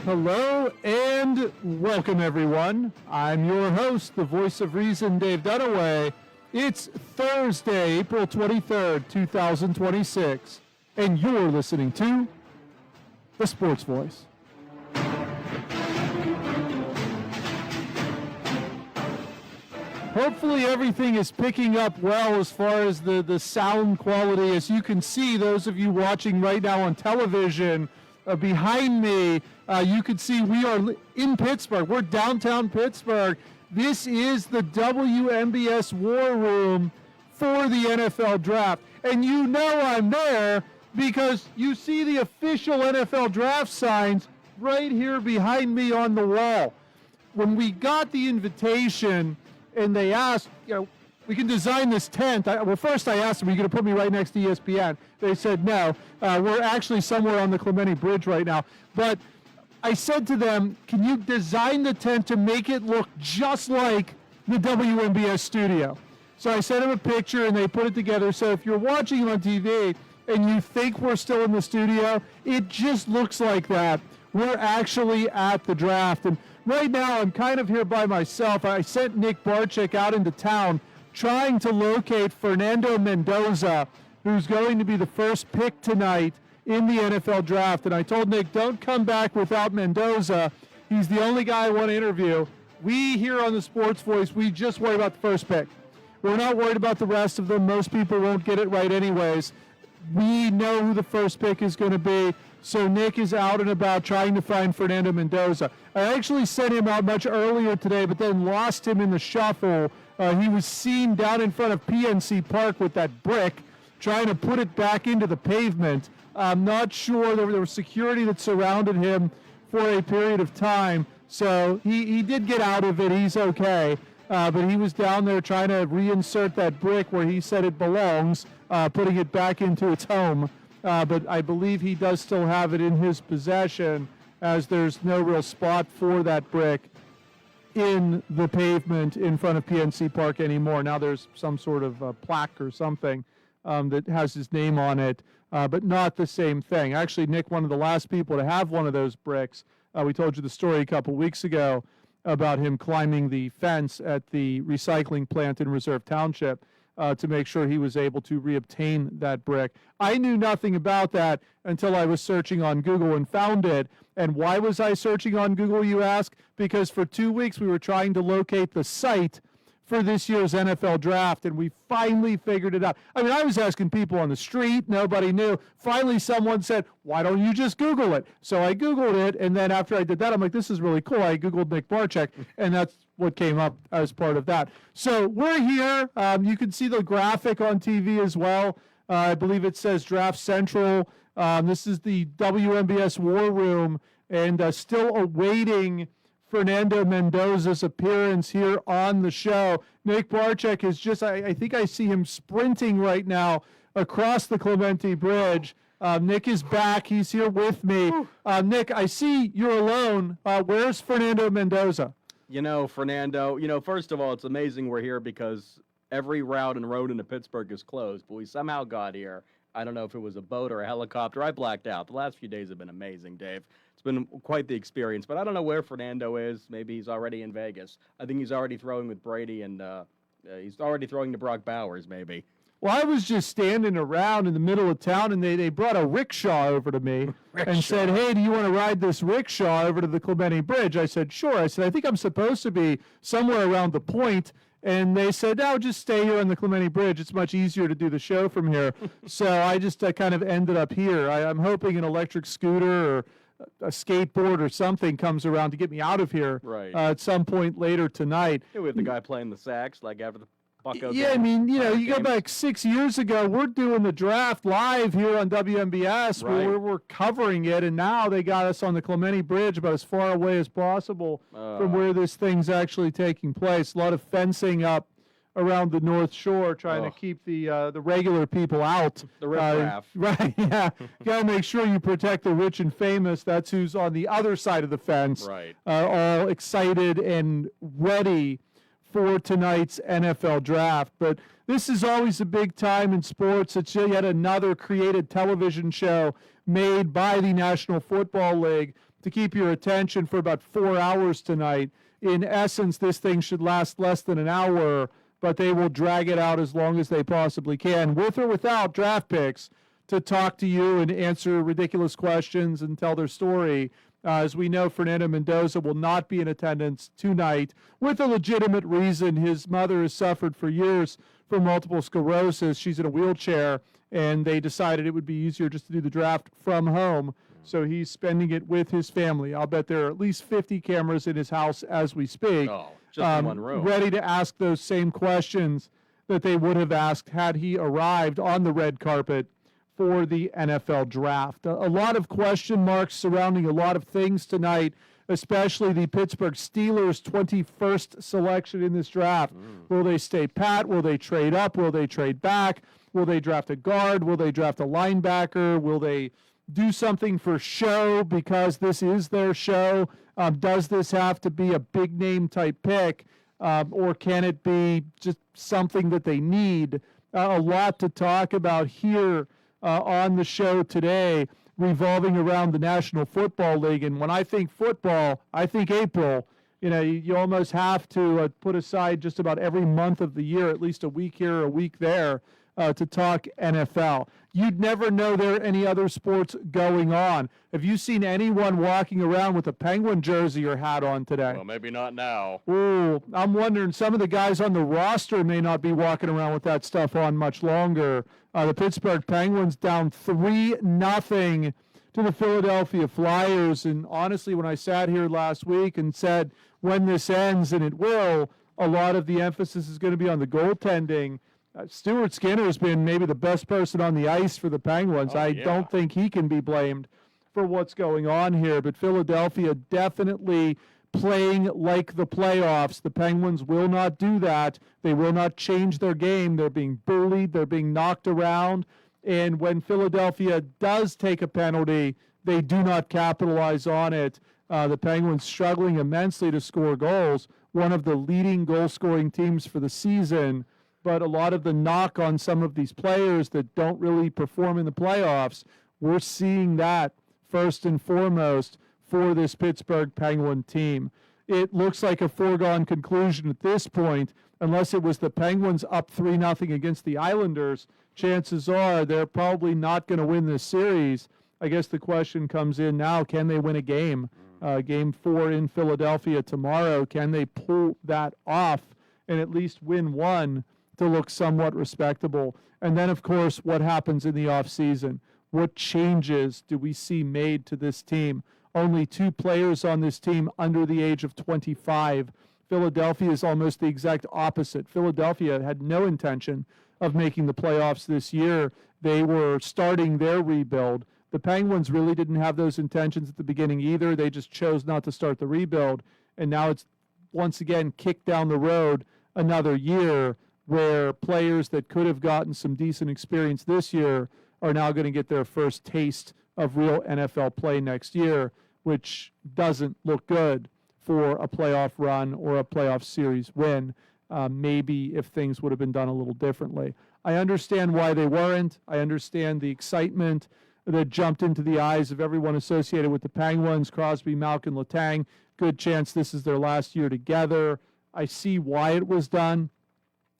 Hello and welcome, everyone. I'm your host, the voice of reason, Dave Dunaway. It's Thursday, April 23rd, 2026, and you're listening to The Sports Voice. Hopefully everything is picking up well as far as the sound quality. As you can see, those of you watching right now on television, behind me, you can see we are in Pittsburgh. We're downtown Pittsburgh. This is the WMBS War Room for the NFL Draft. And you know I'm there because you see the official NFL Draft signs right here behind me on the wall. When we got the invitation and they asked, we can design this tent. First I asked them, are you going to put me right next to ESPN? They said no. We're actually somewhere on the Clemente Bridge right now. But I said to them, can you design the tent to make it look just like the WMBS studio? So I sent them a picture and they put it together. So if you're watching on TV and you think we're still in the studio, it just looks like that. We're actually at the draft. And right now I'm kind of here by myself. I sent Nick Barczyk out into town trying to locate Fernando Mendoza, who's going to be the first pick tonight in the NFL Draft. And I told Nick, don't come back without Mendoza. He's the only guy I want to interview. We here on the Sports Voice, we just worry about the first pick. We're not worried about the rest of them. Most people won't get it right anyways. We know who the first pick is going to be. So Nick is out and about trying to find Fernando Mendoza. I actually sent him out much earlier today, but then lost him in the shuffle. He was seen down in front of PNC Park with that brick, trying to put it back into the pavement. I'm not sure. There was security that surrounded him for a period of time. So he did get out of it. He's okay. But he was down there trying to reinsert that brick where he said it belongs, putting it back into its home. But I believe he does still have it in his possession, as there's no real spot for that brick in the pavement in front of PNC Park anymore. Now there's some sort of plaque or something that has his name on it, but not the same thing. Actually, Nick, one of the last people to have one of those bricks, we told you the story a couple weeks ago about him climbing the fence at the recycling plant in Reserve Township to make sure he was able to reobtain that brick. I knew nothing about that until I was searching on Google and found it. And why was I searching on Google, you ask? Because for 2 weeks we were trying to locate the site for this year's NFL Draft, and we finally figured it out. I mean, I was asking people on the street. Nobody knew. Finally, someone said, why don't you just Google it? So I Googled it, and then after I did that, I'm like, this is really cool. I Googled Nick Barczyk, and that's what came up as part of that. So we're here. You can see the graphic on TV as well. I believe it says Draft Central. This is the WMBS War Room, and still awaiting Fernando Mendoza's appearance here on the show. Nick Barczyk is just, I think I see him sprinting right now across the Clemente Bridge. Nick is back. He's here with me. Nick, I see you're alone. Where's Fernando Mendoza? Fernando, first of all, it's amazing we're here because every route and road into Pittsburgh is closed, but we somehow got here. I don't know if it was a boat or a helicopter. I blacked out. The last few days have been amazing, Dave. It's been quite the experience, but I don't know where Fernando is. Maybe he's already in Vegas. I think he's already throwing with Brady, and he's already throwing to Brock Bowers, maybe. Well, I was just standing around in the middle of town, and they brought a rickshaw over to me and said, hey, do you want to ride this rickshaw over to the Clemente Bridge? I said, sure. I said, I think I'm supposed to be somewhere around the point. And they said, no, just stay here on the Clemente Bridge. It's much easier to do the show from here. So I just kind of ended up here. I'm hoping an electric scooter or a skateboard or something comes around to get me out of here at some point later tonight. Yeah, we have the guy playing the sax, like after the Bucko Yeah, game. I mean, you go back 6 years ago, we're doing the draft live here on WMBS. Right. We're covering it, and now they got us on the Clemente Bridge about as far away as possible from where this thing's actually taking place. A lot of fencing up around the North Shore, trying to keep the regular people out. The riffraff. Right, yeah. Got to make sure you protect the rich and famous. That's who's on the other side of the fence. Right. All excited and ready for tonight's NFL Draft. But this is always a big time in sports. It's yet another created television show made by the National Football League. to keep your attention for about 4 hours tonight. In essence, this thing should last less than an hour, but they will drag it out as long as they possibly can, with or without draft picks, to talk to you and answer ridiculous questions and tell their story. As we know, Fernando Mendoza will not be in attendance tonight with a legitimate reason. His mother has suffered for years from multiple sclerosis. She's in a wheelchair, and they decided it would be easier just to do the draft from home. So he's spending it with his family. I'll bet there are at least 50 cameras in his house as we speak. Oh, just in one room. Ready to ask those same questions that they would have asked had he arrived on the red carpet for the NFL draft. A lot of question marks surrounding a lot of things tonight, especially the Pittsburgh Steelers' 21st selection in this draft. Will they stay pat? Will they trade up? Will they trade back? Will they draft a guard? Will they draft a linebacker? Will they do something for show because this is their show? Does this have to be a big name type pick, or can it be just something that they need? A lot to talk about here on the show today, revolving around the National Football League. And when I think football, I think April. You know, you almost have to put aside just about every month of the year, at least a week here, a week there, to talk NFL. You'd never know there are any other sports going on. Have you seen anyone walking around with a Penguin jersey or hat on today? Well, maybe not now. Ooh, I'm wondering, some of the guys on the roster may not be walking around with that stuff on much longer. The Pittsburgh Penguins down 3-0 to the Philadelphia Flyers. And honestly, when I sat here last week and said, when this ends, and it will, a lot of the emphasis is going to be on the goaltending. Stuart Skinner has been maybe the best person on the ice for the Penguins. I don't think he can be blamed for what's going on here, but Philadelphia definitely playing like the playoffs. The Penguins will not do that. They will not change their game. They're being bullied. They're being knocked around. And when Philadelphia does take a penalty, they do not capitalize on it. The Penguins struggling immensely to score goals, one of the leading goal-scoring teams for the season. But a lot of the knock on some of these players that don't really perform in the playoffs, we're seeing that first and foremost for this Pittsburgh Penguin team. It looks like a foregone conclusion at this point, unless it was the Penguins up 3-0 against the Islanders. Chances are they're probably not going to win this series. I guess the question comes in now, can they win a game? Game 4 in Philadelphia tomorrow. Can they pull that off and at least win one to look somewhat respectable? And then, of course, what happens in the offseason? What changes do we see made to this team? Only 2 players on this team under the age of 25. Philadelphia is almost the exact opposite. Philadelphia had no intention of making the playoffs this year. They were starting their rebuild. The Penguins really didn't have those intentions at the beginning either. They just chose not to start the rebuild. And now it's once again kicked down the road another year, where players that could have gotten some decent experience this year are now going to get their first taste of real NFL play next year, which doesn't look good for a playoff run or a playoff series win. Maybe if things would have been done a little differently. I understand why they weren't. I understand the excitement that jumped into the eyes of everyone associated with the Penguins, Crosby, Malkin, Letang. Good chance this is their last year together. I see why it was done.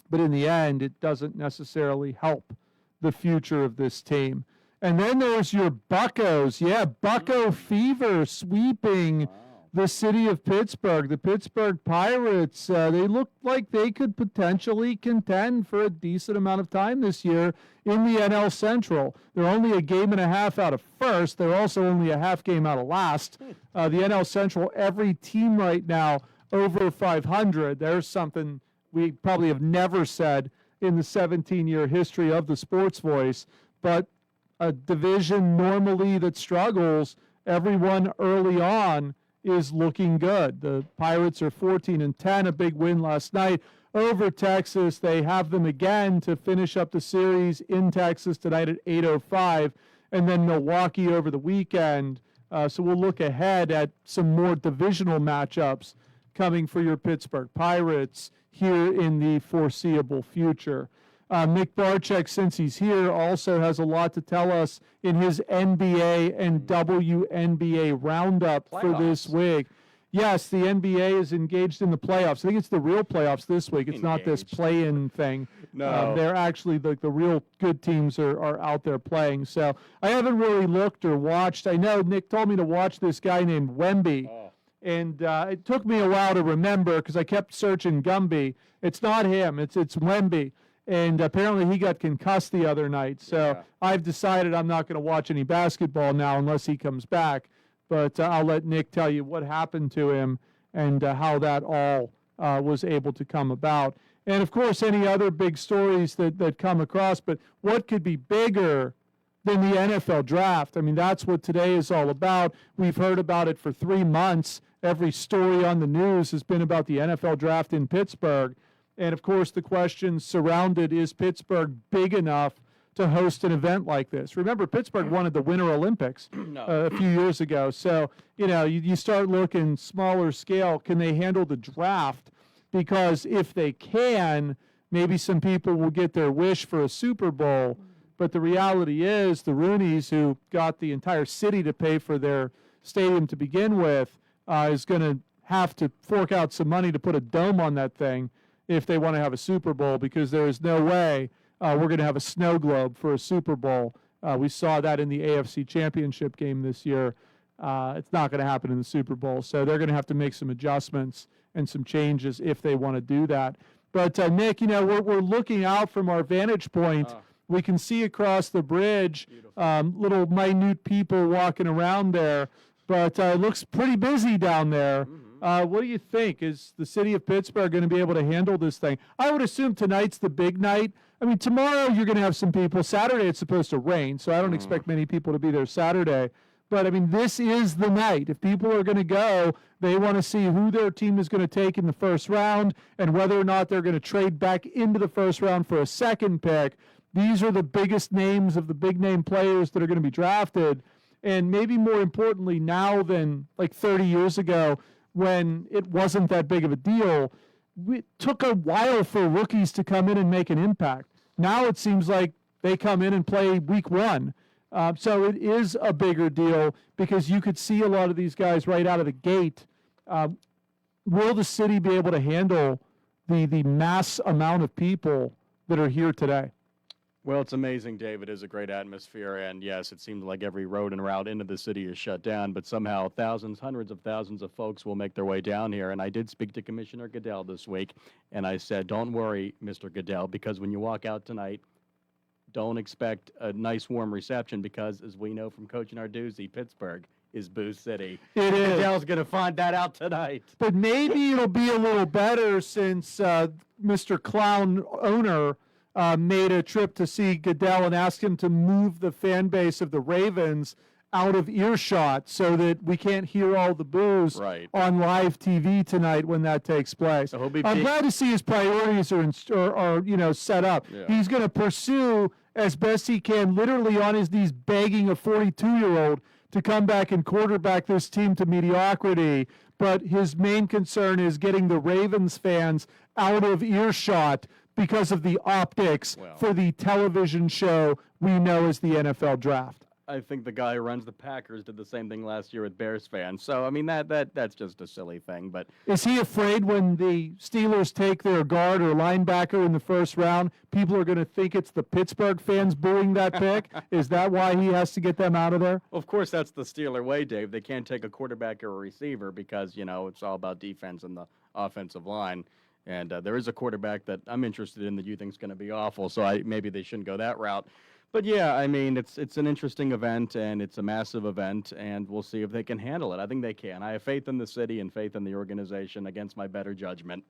But in the end, it doesn't necessarily help the future of this team. And then there's your Buccos. Yeah, Bucco fever sweeping the city of Pittsburgh. The Pittsburgh Pirates, they look like they could potentially contend for a decent amount of time this year in the NL Central. They're only a game and a half out of first. They're also only a half game out of last. The NL Central, every team right now over 500. There's something we probably have never said in the 17-year history of the Sports Voice, but a division normally that struggles, everyone early on is looking good. The Pirates are 14-10, a big win last night over Texas. They have them again to finish up the series in Texas tonight at 8:05, and then Milwaukee over the weekend. So we'll look ahead at some more divisional matchups coming for your Pittsburgh Pirates here in the foreseeable future. Mick Barczyk, since he's here, also has a lot to tell us in his NBA and WNBA roundup for this week. Yes, the NBA is engaged in the playoffs. I think it's the real playoffs this week. It's not this play-in thing. No. They're actually the real good teams are out there playing. So I haven't really looked or watched. I know Nick told me to watch this guy named Wemby. Oh. And it took me a while to remember because I kept searching Gumby. It's not him. It's Wemby. And apparently he got concussed the other night. So I've decided I'm not going to watch any basketball now unless he comes back. But I'll let Nick tell you what happened to him and how that all was able to come about. And, of course, any other big stories that come across. But what could be bigger than the NFL draft? I mean, that's what today is all about. We've heard about it for 3 months. Every story on the news has been about the NFL draft in Pittsburgh. And, of course, the question surrounded, is Pittsburgh big enough to host an event like this? Remember, Pittsburgh wanted the Winter Olympics a few years ago. So, you start looking smaller scale. Can they handle the draft? Because if they can, maybe some people will get their wish for a Super Bowl. But the reality is the Rooneys, who got the entire city to pay for their stadium to begin with, is going to have to fork out some money to put a dome on that thing if they want to have a Super Bowl, because there is no way we're going to have a snow globe for a Super Bowl. We saw that in the AFC Championship game this year. It's not going to happen in the Super Bowl. So they're going to have to make some adjustments and some changes if they want to do that. But, Nick, we're looking out from our vantage point. We can see across the bridge little minute people walking around there. But it looks pretty busy down there. What do you think? Is the city of Pittsburgh going to be able to handle this thing? I would assume tonight's the big night. I mean, tomorrow you're going to have some people. Saturday it's supposed to rain, so I don't expect many people to be there Saturday. But, I mean, this is the night. If people are going to go, they want to see who their team is going to take in the first round and whether or not they're going to trade back into the first round for a second pick. These are the biggest names of the big-name players that are going to be drafted. And maybe more importantly now than like 30 years ago when it wasn't that big of a deal, it took a while for rookies to come in and make an impact. Now it seems like they come in and play week one. So it is a bigger deal because you could see a lot of these guys right out of the gate. Will the city be able to handle the mass amount of people that are here today? Well, it's amazing, Dave. It is a great atmosphere, and yes, it seems like every road and route into the city is shut down, but somehow thousands, hundreds of thousands of folks will make their way down here. And I did speak to Commissioner Goodell this week, and I said, don't worry, Mr. Goodell, because when you walk out tonight, don't expect a nice, warm reception because, as we know from Coach Narduzzi, Pittsburgh is Boo City. It is. Goodell's going to find that out tonight. But maybe it'll be a little better since Mr. Clown owner made a trip to see Goodell and asked him to move the fan base of the Ravens out of earshot so that we can't hear all the boos on live TV tonight when that takes place. So I'm glad to see his priorities are set up. Yeah. He's going to pursue as best he can, literally on his knees, begging a 42-year-old to come back and quarterback this team to mediocrity. But his main concern is getting the Ravens fans out of earshot because of the optics for the television show we know as the NFL draft. I think the guy who runs the Packers did the same thing last year with Bears fans. So, I mean, that's just a silly thing. But is he afraid when the Steelers take their guard or linebacker in the first round, people are going to think it's the Pittsburgh fans booing that pick? Is that why he has to get them out of there? Well, of course, that's the Steeler way, Dave. They can't take a quarterback or a receiver because, it's all about defense and the offensive line. And there is a quarterback that I'm interested in that you think is going to be awful, so maybe they shouldn't go that route. But, yeah, I mean, it's an interesting event, and it's a massive event, and we'll see if they can handle it. I think they can. I have faith in the city and faith in the organization against my better judgment.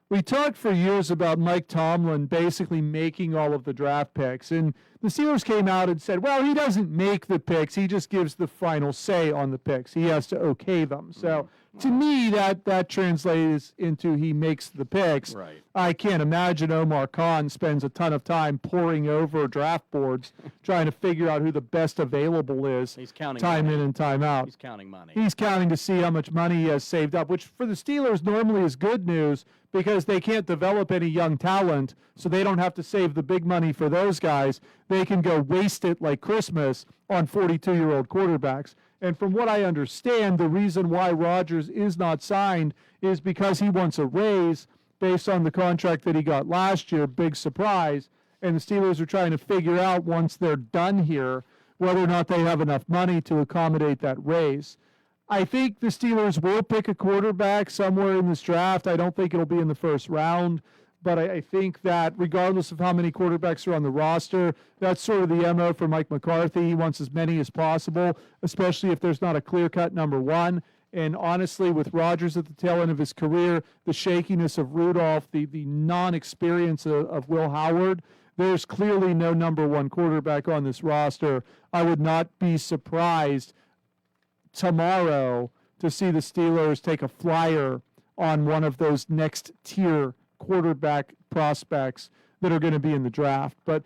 We talked for years about Mike Tomlin basically making all of the draft picks, and the Steelers came out and said, well, he doesn't make the picks. He just gives the final say on the picks. He has to okay them. So To me, that translates into he makes the picks. Right. I can't imagine Omar Khan spends a ton of time poring over draft boards trying to figure out who the best available is. He's counting time money. in and time out. He's counting money. He's counting to see how much money he has saved up, which for the Steelers normally is good news because they can't develop any young talent, so they don't have to save the big money for those guys. They can go waste it like Christmas on 42-year-old quarterbacks. And from what I understand, the reason why Rodgers is not signed is because he wants a raise based on the contract that he got last year. Big surprise. And the Steelers are trying to figure out once they're done here whether or not they have enough money to accommodate that raise. I think the Steelers will pick a quarterback somewhere in this draft. I don't think it'll be in the first round, but I think that regardless of how many quarterbacks are on the roster, that's sort of the MO for Mike McCarthy. He wants as many as possible, especially if there's not a clear-cut number one. And honestly, with Rodgers at the tail end of his career, the shakiness of Rudolph, the non-experience of Will Howard, there's clearly no number one quarterback on this roster. I would not be surprised tomorrow to see the Steelers take a flyer on one of those next tier quarterback prospects that are going to be in the draft. But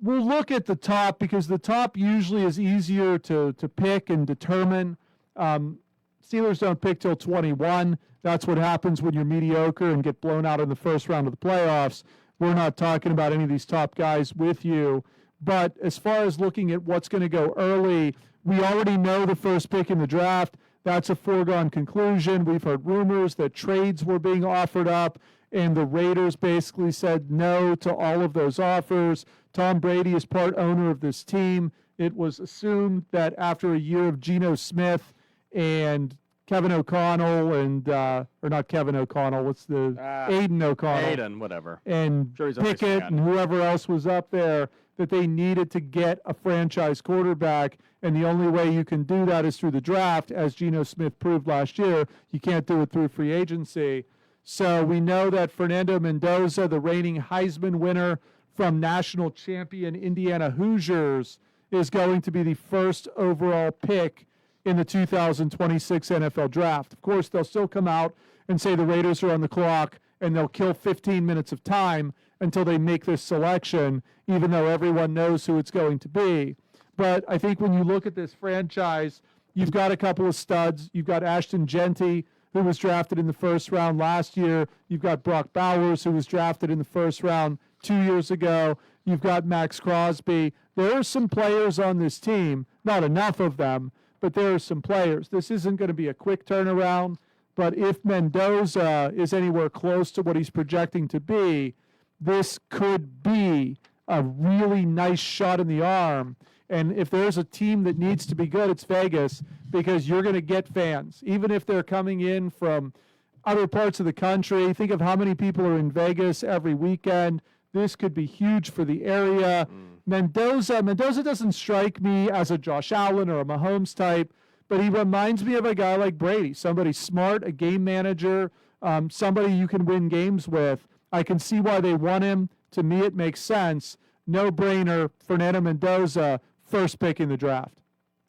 we'll look at the top because the top usually is easier to pick and determine. Steelers don't pick till 21. That's what happens when you're mediocre and get blown out in the first round of the playoffs. We're not talking about any of these top guys with you. But as far as looking at what's going to go early, we already know the first pick in the draft. That's a foregone conclusion. We've heard rumors that trades were being offered up, and the Raiders basically said no to all of those offers. Tom Brady is part owner of this team. It was assumed that after a year of Geno Smith and Kevin O'Connell and, or not Kevin O'Connell, what's the, Aiden O'Connell. Aiden, whatever. And Sure he's Pickett and whoever else was up there, that they needed to get a franchise quarterback, and the only way you can do that is through the draft, as Geno Smith proved last year. You can't do it through free agency. So we know that Fernando Mendoza, the reigning Heisman winner from national champion Indiana Hoosiers, is going to be the first overall pick in the 2026 NFL Draft. Of course, they'll still come out and say the Raiders are on the clock, and they'll kill 15 minutes of time until they make this selection, even though everyone knows who it's going to be. But I think when you look at this franchise, you've got a couple of studs. You've got Ashton Genty, who was drafted in the first round last year. You've got Brock Bowers, who was drafted in the first round 2 years ago. You've got Max Crosby. There are some players on this team, not enough of them, but there are some players. This isn't going to be a quick turnaround, but if Mendoza is anywhere close to what he's projecting to be, this could be a really nice shot in the arm. And if there's a team that needs to be good, it's Vegas, because you're going to get fans, even if they're coming in from other parts of the country. Think of how many people are in Vegas every weekend. This could be huge for the area. Mendoza doesn't strike me as a Josh Allen or a Mahomes type, but he reminds me of a guy like Brady, somebody smart, a game manager, somebody you can win games with. I can see why they want him. To me, it makes sense. No brainer. Fernando Mendoza, first pick in the draft.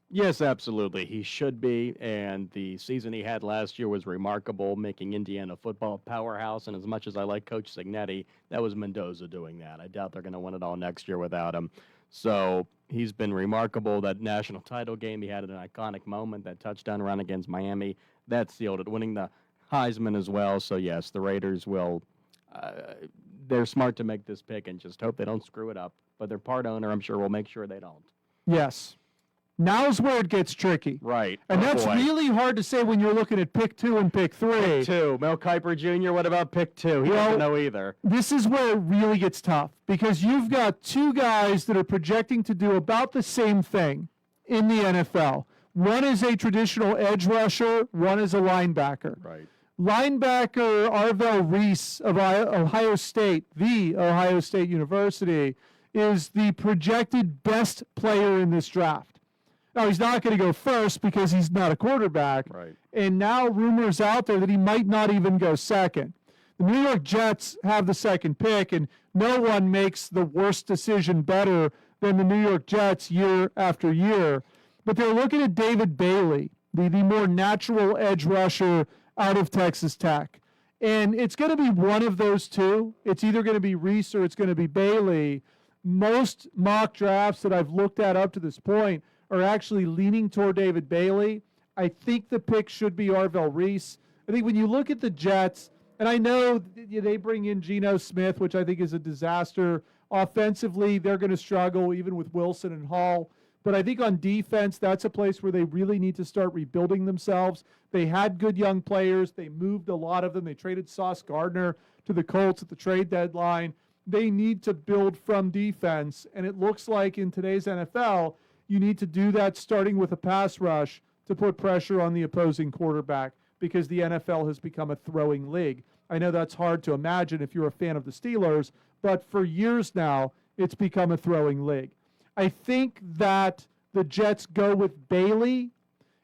Yes, absolutely. He should be. And the season he had last year was remarkable, making Indiana football a powerhouse. And as much as I like Coach Cignetti, that was Mendoza doing that. I doubt they're going to win it all next year without him. So he's been remarkable. That national title game, he had an iconic moment, that touchdown run against Miami. That sealed it, winning the Heisman as well. So, yes, the Raiders will they're smart to make this pick and just hope they don't screw it up. But their part owner, I'm sure, will make sure they don't. Yes. Now's where it gets tricky. Right. And that's really hard to say when you're looking at pick 2 and pick 3. Pick 2. Mel Kiper Jr., what about pick 2? He doesn't know either. This is where it really gets tough, because you've got two guys that are projecting to do about the same thing in the NFL. One is a traditional edge rusher, one is a linebacker. Right. Linebacker Arvell Reese of Ohio State, the Ohio State University, is the projected best player in this draft. Now, he's not going to go first because he's not a quarterback. Right. And now rumors out there that he might not even go second. The New York Jets have the second pick, and no one makes the worst decision better than the New York Jets year after year. But they're looking at David Bailey. the more natural edge rusher out of Texas Tech. And it's going to be one of those two. It's either going to be Reese or it's going to be Bailey. Most mock drafts that I've looked at up to this point are actually leaning toward David Bailey. I think the pick should be Arvell Reese. I think when you look at the Jets, and I know they bring in Geno Smith, which I think is a disaster. Offensively, they're going to struggle even with Wilson and Hall. But I think on defense, that's a place where they really need to start rebuilding themselves. They had good young players. They moved a lot of them. They traded Sauce Gardner to the Colts at the trade deadline. They need to build from defense. And it looks like in today's NFL, you need to do that starting with a pass rush to put pressure on the opposing quarterback because the NFL has become a throwing league. I know that's hard to imagine if you're a fan of the Steelers, but for years now, it's become a throwing league. I think that the Jets go with Bailey,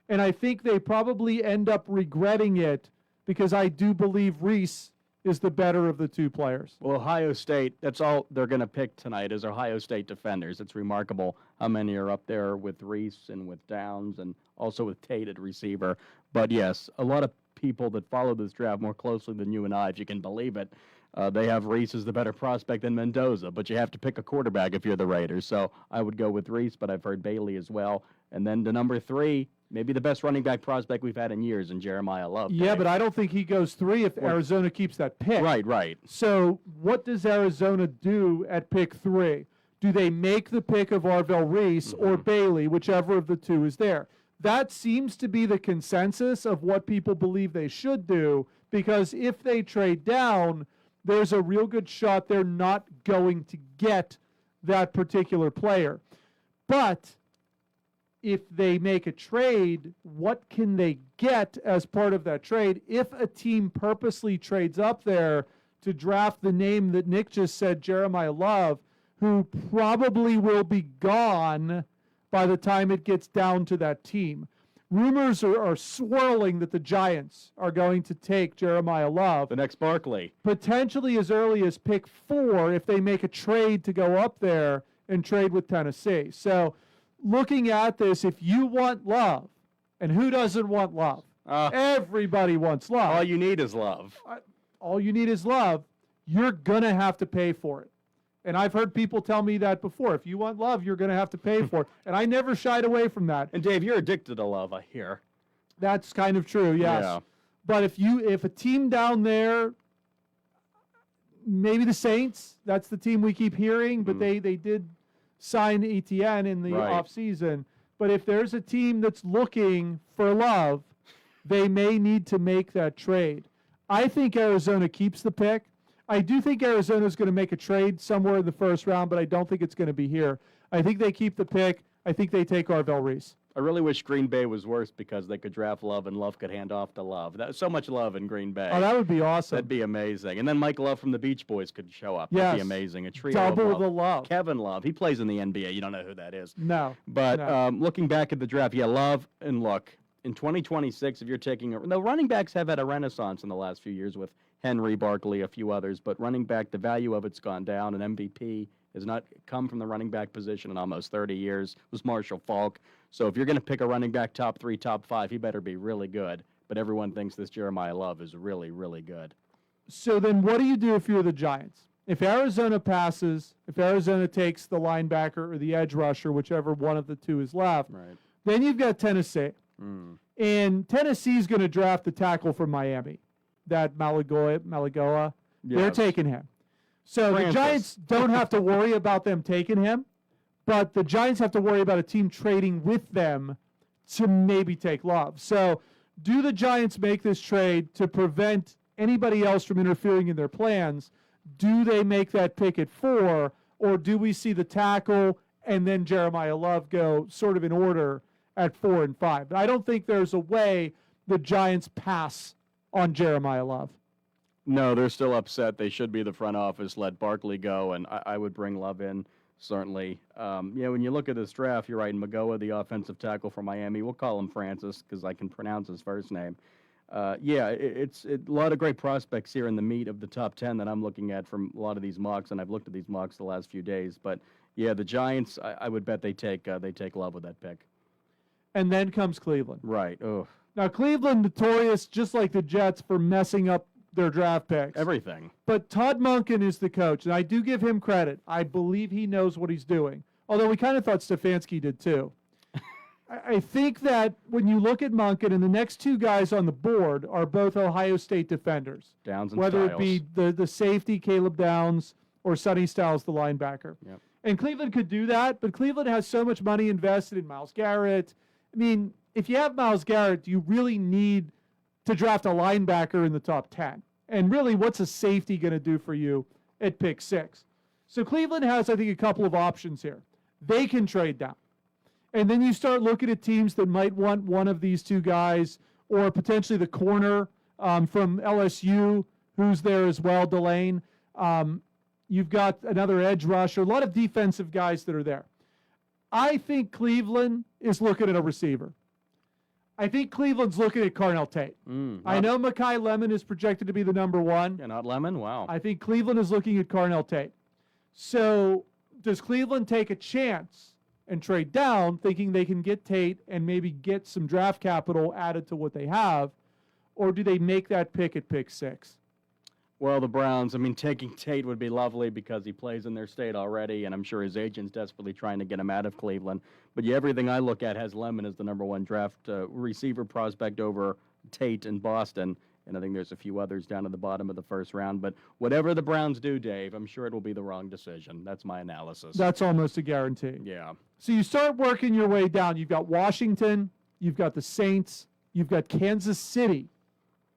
and I think they probably end up regretting it because I do believe Reese is the better of the two players. Well, Ohio State, that's all they're going to pick tonight is Ohio State defenders. It's remarkable how many are up there with Reese and with Downs and also with Tate at receiver. But yes, a lot of people that follow this draft more closely than you and I, if you can believe it, they have Reese as the better prospect than Mendoza, but you have to pick a quarterback if you're the Raiders. So I would go with Reese, but I've heard Bailey as well. And then to number 3, maybe the best running back prospect we've had in years, in Jeremiah Love. Yeah, Dave. but I don't think he goes 3 if Arizona keeps that pick. Right. So what does Arizona do at pick 3? Do they make the pick of Arvell Reese or Bailey, whichever of the two is there? That seems to be the consensus of what people believe they should do, because if they trade down, there's a real good shot they're not going to get that particular player. But if they make a trade, what can they get as part of that trade? If a team purposely trades up there to draft the name that Nick just said, Jeremiah Love, who probably will be gone by the time it gets down to that team. Rumors are swirling that the Giants are going to take Jeremiah Love. The next Barkley. Potentially as early as pick 4 if they make a trade to go up there and trade with Tennessee. So looking at this, if you want Love, and who doesn't want Love? Everybody wants Love. All you need is Love. All you need is Love. You're going to have to pay for it. And I've heard people tell me that before. If you want Love, you're going to have to pay for it. And I never shied away from that. And Dave, you're addicted to Love, I hear. That's kind of true, yes. Yeah. But if a team down there, maybe the Saints, that's the team we keep hearing, but they did sign ETN in the offseason. But if there's a team that's looking for Love, they may need to make that trade. I think Arizona keeps the pick. I do think Arizona is going to make a trade somewhere in the first round, but I don't think it's going to be here. I think they keep the pick. I think they take Arvell Reese. I really wish Green Bay was worse because they could draft Love and Love could hand off to Love. So much love in Green Bay. Oh, that would be awesome. That'd be amazing. And then Mike Love from the Beach Boys could show up. Yes. That'd be amazing. A trio Double of the love. Kevin Love. He plays in the NBA. You don't know who that is. No. But no. Looking back at the draft, Love and look. In 2026, if you're taking the running backs have had a renaissance in the last few years with Henry, Barkley, a few others, but running back, the value of it's gone down. An MVP has not come from the running back position in almost 30 years. It was Marshall Faulk. So if you're going to pick a running back top 3, top 5, he better be really good. But everyone thinks this Jeremiah Love is really, really good. So then what do you do if you're the Giants? If Arizona passes, if Arizona takes the linebacker or the edge rusher, whichever one of the two is left, then you've got Tennessee. And Tennessee's going to draft the tackle from Miami, that Malagoa. Yes. They're taking him. So Francis. the Giants don't have to worry about them taking him, but the Giants have to worry about a team trading with them to maybe take Love. So do the Giants make this trade to prevent anybody else from interfering in their plans? Do they make that pick at 4, or do we see the tackle and then Jeremiah Love go sort of in order at 4 and 5? But I don't think there's a way the Giants pass on Jeremiah Love. No, they're still upset. They should be the front office, let Barkley go, and I would bring Love in, certainly. When you look at this draft, you're right. Magoa, the offensive tackle from Miami, we'll call him Francis because I can pronounce his first name. It's a lot of great prospects here in the meat of the top 10 that I'm looking at from a lot of these mocks, and I've looked at these mocks the last few days. But, the Giants, I would bet they take Love with that pick. and then comes Cleveland. Right. Oh, Now, Cleveland notorious, just like the Jets, for messing up their draft picks. everything. But Todd Monken is the coach, and I do give him credit. I believe he knows what he's doing. Although we kind of thought Stefanski did too. I think that when you look at Monken, and the next two guys on the board are both Ohio State defenders, Downs and whether Styles. it be the safety, Caleb Downs, or Sonny Styles, the linebacker. Yep. And Cleveland could do that, but Cleveland has so much money invested in Myles Garrett. I mean, if you have Myles Garrett, do you really need to draft a linebacker in the top 10? And really, what's a safety going to do for you at pick 6? So Cleveland has, I think, a couple of options here. They can trade down. And then you start looking at teams that might want one of these two guys, or potentially the corner from LSU, who's there as well, Delane. You've got another edge rusher, a lot of defensive guys that are there. I think Cleveland is looking at a receiver. I think Cleveland's looking at Carnell Tate. I know Mekhi Lemon is projected to be the number 1. Yeah, not Lemon? Wow. I think Cleveland is looking at Carnell Tate. So does Cleveland take a chance and trade down, thinking they can get Tate and maybe get some draft capital added to what they have? Or do they make that pick at pick 6? Well, the Browns, I mean, taking Tate would be lovely because he plays in their state already, and I'm sure his agent's desperately trying to get him out of Cleveland. But yeah, everything I look at has Lemon as the number 1 draft receiver prospect over Tate in Boston, and I think there's a few others down at the bottom of the first round. But whatever the Browns do, Dave, I'm sure it will be the wrong decision. That's my analysis. That's almost a guarantee. Yeah. So you start working your way down. You've got Washington, you've got the Saints, you've got Kansas City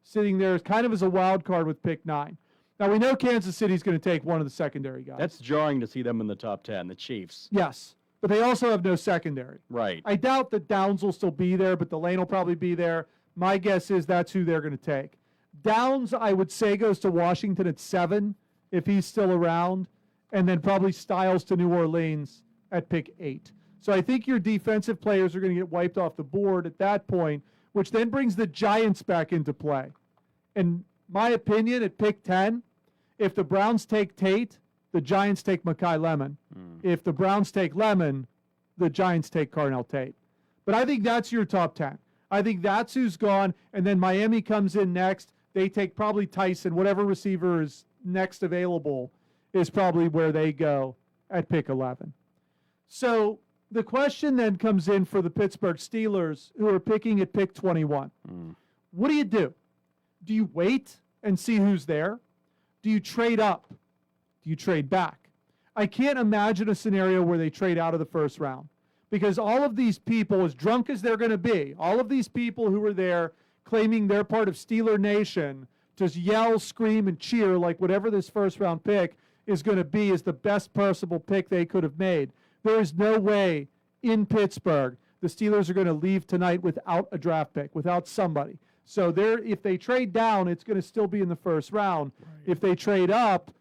sitting there kind of as a wild card with pick 9. Now, we know Kansas City's going to take one of the secondary guys. That's jarring to see them in the top 10, the Chiefs. Yes, but they also have no secondary. Right. I doubt that Downs will still be there, but Delane will probably be there. My guess is that's who they're going to take. Downs, I would say, goes to Washington at 7 if he's still around, and then probably Styles to New Orleans at pick 8. So I think your defensive players are going to get wiped off the board at that point, which then brings the Giants back into play. In my opinion, at pick 10, if the Browns take Tate, the Giants take Mekhi Lemon. If the Browns take Lemon, the Giants take Carnell Tate. But I think that's your top 10. I think that's who's gone, and then Miami comes in next. They take probably Tyson. Whatever receiver is next available is probably where they go at pick 11. So the question then comes in for the Pittsburgh Steelers, who are picking at pick 21. What do you do? Do you wait and see who's there? Do you trade up? Do you trade back? I can't imagine a scenario where they trade out of the first round, because all of these people, as drunk as they're going to be, all of these people who were there claiming they're part of Steeler Nation, just yell, scream, and cheer like whatever this first round pick is going to be is the best possible pick they could have made. There is no way in Pittsburgh the Steelers are going to leave tonight without a draft pick, without somebody. So if they trade down, it's going to still be in the first round. Right. If they trade up,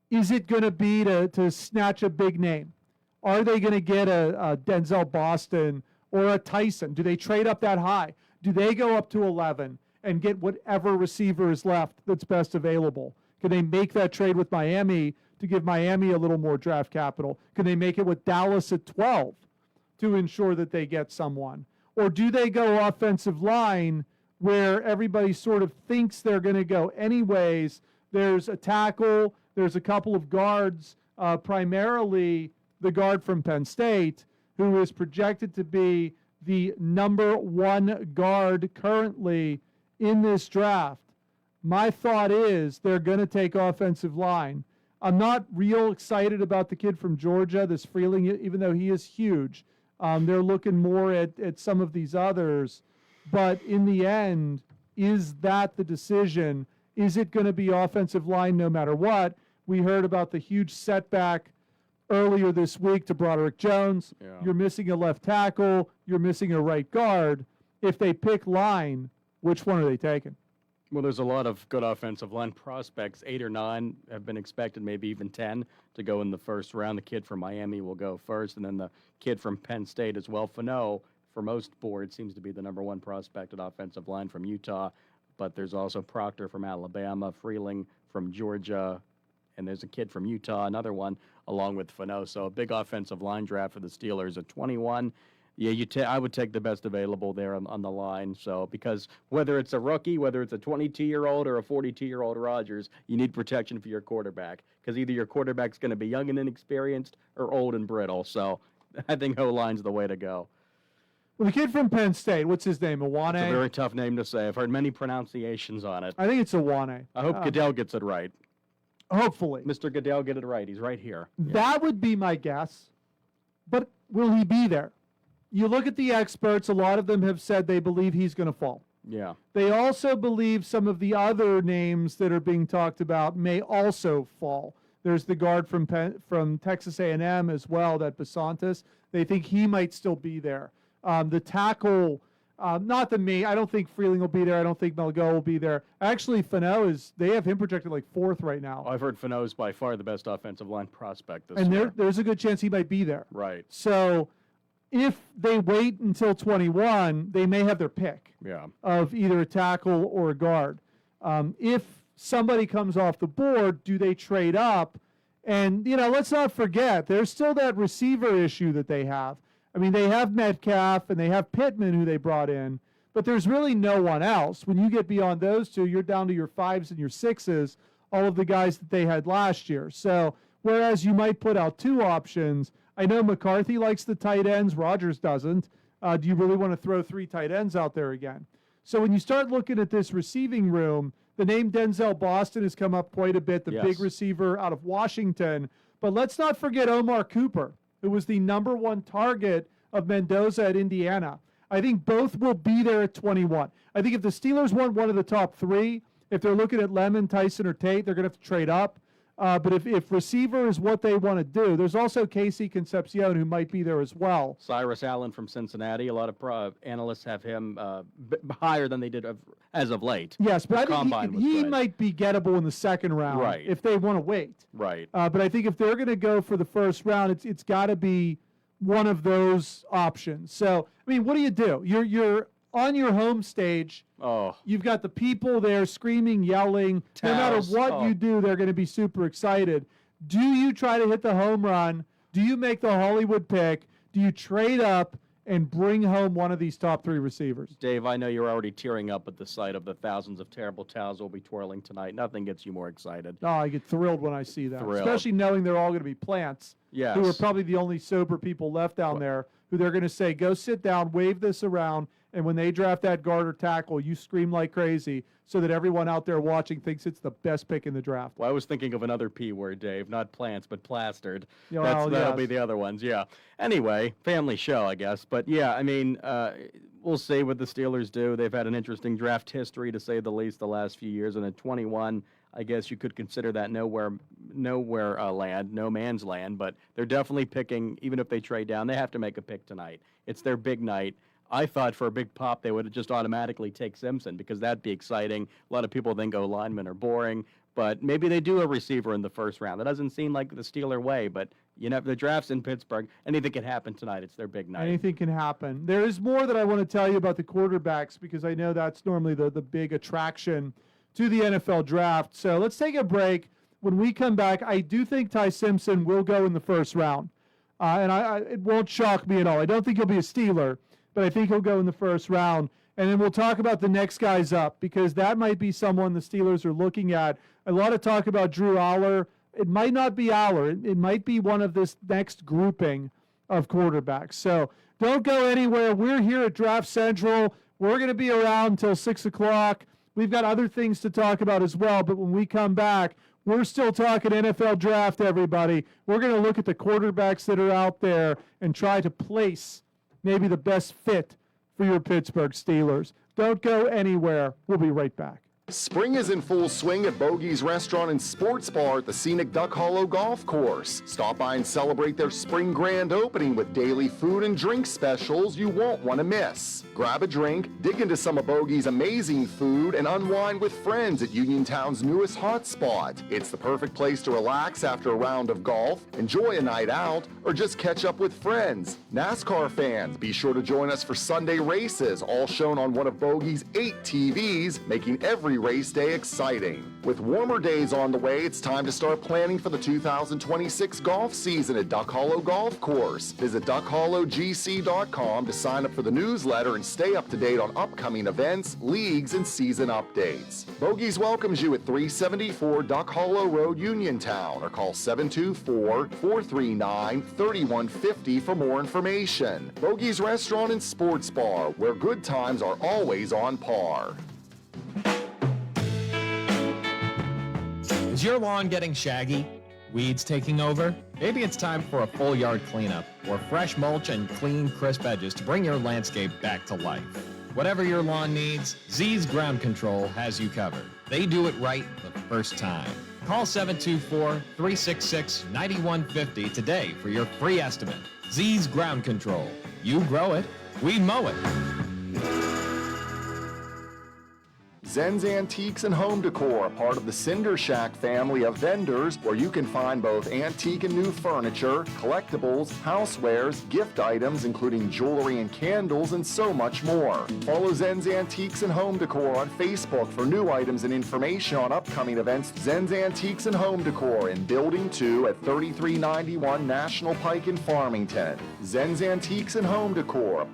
is it going to be to snatch a big name? Are they going to get a Denzel Boston or a Tyson? Do they trade up that high? Do they go up to 11 and get whatever receiver is left that's best available? Can they make that trade with Miami to give Miami a little more draft capital? Can they make it with Dallas at 12 to ensure that they get someone? Or do they go offensive line where everybody sort of thinks they're going to go anyways? There's a tackle, there's a couple of guards, primarily the guard from Penn State, who is projected to be the number 1 guard currently in this draft. My thought is they're going to take offensive line. I'm not real excited about the kid from Georgia, this Freeling, even though he is huge. They're looking more at some of these others. But in the end, is that the decision? Is it going to be offensive line no matter what? We heard about the huge setback earlier this week to Broderick Jones. Yeah. You're missing a left tackle. You're missing a right guard. If they pick line, which one are they taking? Well, there's a lot of good offensive line prospects. 8 or 9 have been expected, maybe even 10 to go in the first round. The kid from Miami will go first, and then the kid from Penn State as well. Fano, for most boards, seems to be the number 1 prospect at offensive line from Utah. But there's also Proctor from Alabama, Freeling from Georgia, and there's a kid from Utah, another one, along with Fano. So a big offensive line draft for the Steelers at 21. Yeah, I would take the best available there on the line. So because whether it's a rookie, whether it's a 22-year-old or a 42-year-old Rodgers, you need protection for your quarterback because either your quarterback's going to be young and inexperienced or old and brittle. So I think O-line's the way to go. Well, the kid from Penn State, what's his name? Iwane? It's a very tough name to say. I've heard many pronunciations on it. I think it's Iwane. I hope Goodell gets it right. Hopefully. Mr. Goodell, get it right. He's right here. That would be my guess. But will he be there? You look at the experts, a lot of them have said they believe he's going to fall. Yeah. They also believe some of the other names that are being talked about may also fall. There's the guard from Texas A&M as well, that Basantis. They think he might still be there. The tackle, not me. I don't think Freeling will be there. I don't think Melgo will be there. Actually, Fano they have him projected like 4th right now. I've heard Fano's by far the best offensive line prospect this year. And there's a good chance he might be there. Right. So if they wait until 21, they may have their pick of either a tackle or a guard. If somebody comes off the board, do they trade up? And, let's not forget, there's still that receiver issue that they have. I mean, they have Metcalf and they have Pittman who they brought in, but there's really no one else. When you get beyond those two, you're down to your 5s and your 6s, all of the guys that they had last year. So whereas you might put out 2 options, I know McCarthy likes the tight ends. Rodgers doesn't. Do you really want to throw 3 tight ends out there again? So when you start looking at this receiving room, the name Denzel Boston has come up quite a bit, the big receiver out of Washington. But let's not forget Omar Cooper, who was the #1 target of Mendoza at Indiana. I think both will be there at 21. I think if the Steelers want one of the top 3, if they're looking at Lemon, Tyson, or Tate, they're going to have to trade up. But if receiver is what they want to do, there's also Casey Concepcion who might be there as well. Cyrus Allen from Cincinnati. A lot of analysts have him higher than they did as of late. Yes, but I think he might be gettable in the 2nd round if they want to wait. Right. But I think if they're going to go for the 1st round, it's got to be one of those options. So, I mean, what do? You're on your home stage. Oh. You've got the people there screaming, yelling. No matter what you do, they're going to be super excited. Do you try to hit the home run? Do you make the Hollywood pick? Do you trade up and bring home one of these top 3 receivers? Dave, I know you're already tearing up at the sight of the thousands of terrible towels we'll be twirling tonight. Nothing gets you more excited. Oh, I get thrilled when I see that. Especially knowing they're all going to be plants. Yes. Who are probably the only sober people left down there, who they're going to say, go sit down, wave this around, and when they draft that guard or tackle, you scream like crazy so that everyone out there watching thinks it's the best pick in the draft. Well, I was thinking of another P word, Dave. Not plants, but plastered. That'll be the other ones, yeah. Anyway, family show, I guess. But, yeah, I mean, we'll see what the Steelers do. They've had an interesting draft history, to say the least, the last few years. And at 21, I guess you could consider that nowhere land, no man's land. But they're definitely picking, even if they trade down, they have to make a pick tonight. It's their big night. I thought for a big pop they would just automatically take Simpson because that'd be exciting. A lot of people think linemen are boring, but maybe they do a receiver in the 1st round. That doesn't seem like the Steeler way, but the draft's in Pittsburgh. Anything can happen tonight. It's their big night. Anything can happen. There is more that I want to tell you about the quarterbacks because I know that's normally the big attraction to the NFL draft. So let's take a break. When we come back, I do think Ty Simpson will go in the 1st round. And it won't shock me at all. I don't think he'll be a Steeler, but I think he'll go in the 1st round. And then we'll talk about the next guys up because that might be someone the Steelers are looking at. A lot of talk about Drew Aller. It might not be Aller. It might be one of this next grouping of quarterbacks. So don't go anywhere. We're here at Draft Central. We're going to be around until 6 o'clock. We've got other things to talk about as well, but when we come back, we're still talking NFL draft, everybody. We're going to look at the quarterbacks that are out there and try to place maybe the best fit for your Pittsburgh Steelers. Don't go anywhere. We'll be right back. Spring is in full swing at Bogey's Restaurant and Sports Bar at the scenic Duck Hollow Golf Course. Stop by and celebrate their spring grand opening with daily food and drink specials you won't want to miss. Grab a drink, dig into some of Bogey's amazing food, and unwind with friends at Uniontown's newest hotspot. It's the perfect place to relax after a round of golf, enjoy a night out, or just catch up with friends. NASCAR fans, be sure to join us for Sunday races, all shown on one of Bogey's 8 TVs, making every every race day exciting. With warmer days on the way, it's time to start planning for the 2026 golf season at Duck Hollow Golf Course. Visit duckhollowgc.com to sign up for the newsletter and stay up to date on upcoming events, leagues, and season updates. Bogies welcomes you at 374 Duck Hollow Road, Uniontown, or call 724-439-3150 for more information. Bogies Restaurant and Sports Bar, where good times are always on par. Is your lawn getting shaggy? Weeds taking over? Maybe it's time for a full yard cleanup or fresh mulch and clean, crisp edges to bring your landscape back to life. Whatever your lawn needs, Z's Ground Control has you covered. They do it right the first time. Call 724-366-9150 today for your free estimate. Z's Ground Control. You grow it, we mow it. Zen's Antiques and Home Decor, a part of the Cinder Shack family of vendors where you can find both antique and new furniture, collectibles, housewares, gift items, including jewelry and candles, and so much more. Follow Zen's Antiques and Home Decor on Facebook for new items and information on upcoming events. Zen's Antiques and Home Decor in Building 2 at 3391 National Pike in Farmington. Zen's Antiques and Home Decor.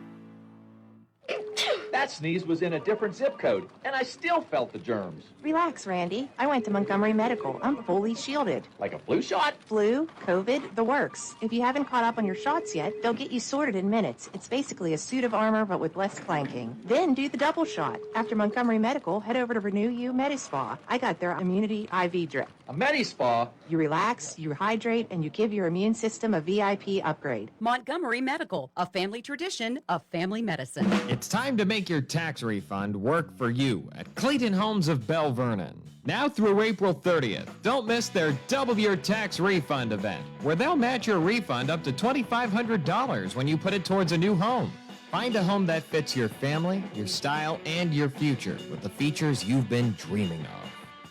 That sneeze was in a different zip code, and I still felt the germs. Relax, Randy. I went to Montgomery Medical. I'm fully shielded. Like a flu shot? Flu, COVID, the works. If you haven't caught up on your shots yet, they'll get you sorted in minutes. It's basically a suit of armor, but with less clanking. Then do the double shot. After Montgomery Medical, head over to Renew You Medispa. I got their immunity IV drip. A Medispa? You relax, you hydrate, and you give your immune system a VIP upgrade. Montgomery Medical, a family tradition of family medicine. It's time to make your tax refund work for you at Clayton Homes of Bell Vernon. Now through April 30th, don't miss their Double Your Tax Refund event, where they'll match your refund up to $2,500 when you put it towards a new home. Find a home that fits your family, your style, and your future with the features you've been dreaming of.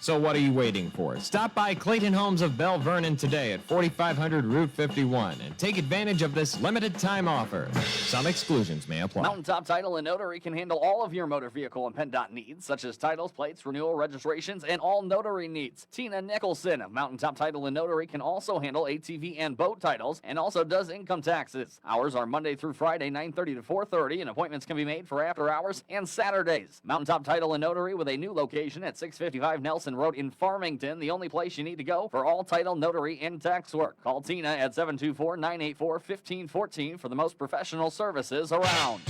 So what are you waiting for? Stop by Clayton Homes of Bell Vernon today at 4500 Route 51 and take advantage of this limited time offer. Some exclusions may apply. Mountaintop Title and Notary can handle all of your motor vehicle and PennDOT needs, such as titles, plates, renewal, registrations, and all notary needs. Tina Nicholson of Mountaintop Title and Notary can also handle ATV and boat titles and also does income taxes. Hours are Monday through Friday, 9:30 to 4:30, and appointments can be made for after hours and Saturdays. Mountaintop Title and Notary with a new location at 655 Nelson Road in Farmington, the only place you need to go for all title, notary, and tax work. Call Tina at 724-984-1514 for the most professional services around.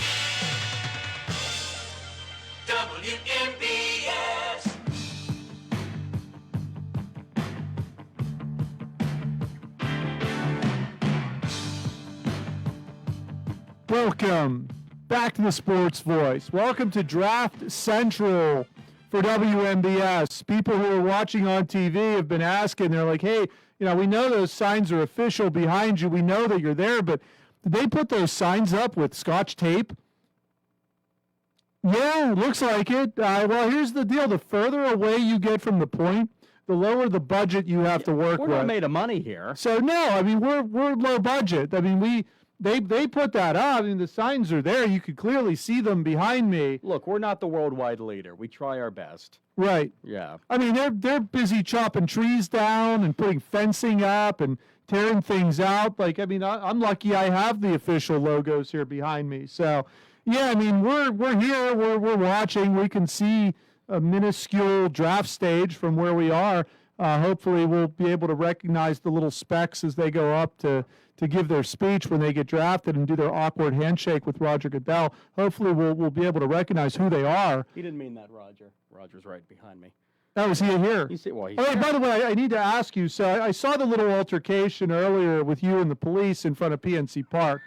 WMBS. Welcome back to the Sports Voice. Welcome to Draft Central for WMBS. People who are watching on TV have been asking, they're like, hey, you know, we know those signs are official behind you. We know that you're there, but did they put those signs up with Scotch tape? Yeah, looks like it. Well, here's the deal. The further away you get from the point, the lower the budget you have to work We're with. not made of money here. So, no, I mean, we're low budget. I mean, They put that up. I mean, the signs are there. You could clearly see them behind me. Look, we're not the worldwide leader. We try our best. Right. Yeah. I mean, they're busy chopping trees down and putting fencing up and tearing things out. Like, I mean, I'm lucky I have the official logos here behind me. So, yeah, I mean, we're here. We're watching. We can see a minuscule draft stage from where we are. Hopefully, we'll be able to recognize the little specks as they go up to give their speech when they get drafted and do their awkward handshake with Roger Goodell. Hopefully, we'll be able to recognize who they are. He didn't mean that, Roger. Roger's right behind me. Oh, is he here? He's Oh, here. by the way, I need to ask you. So I saw the little altercation earlier with you and the police in front of PNC Park.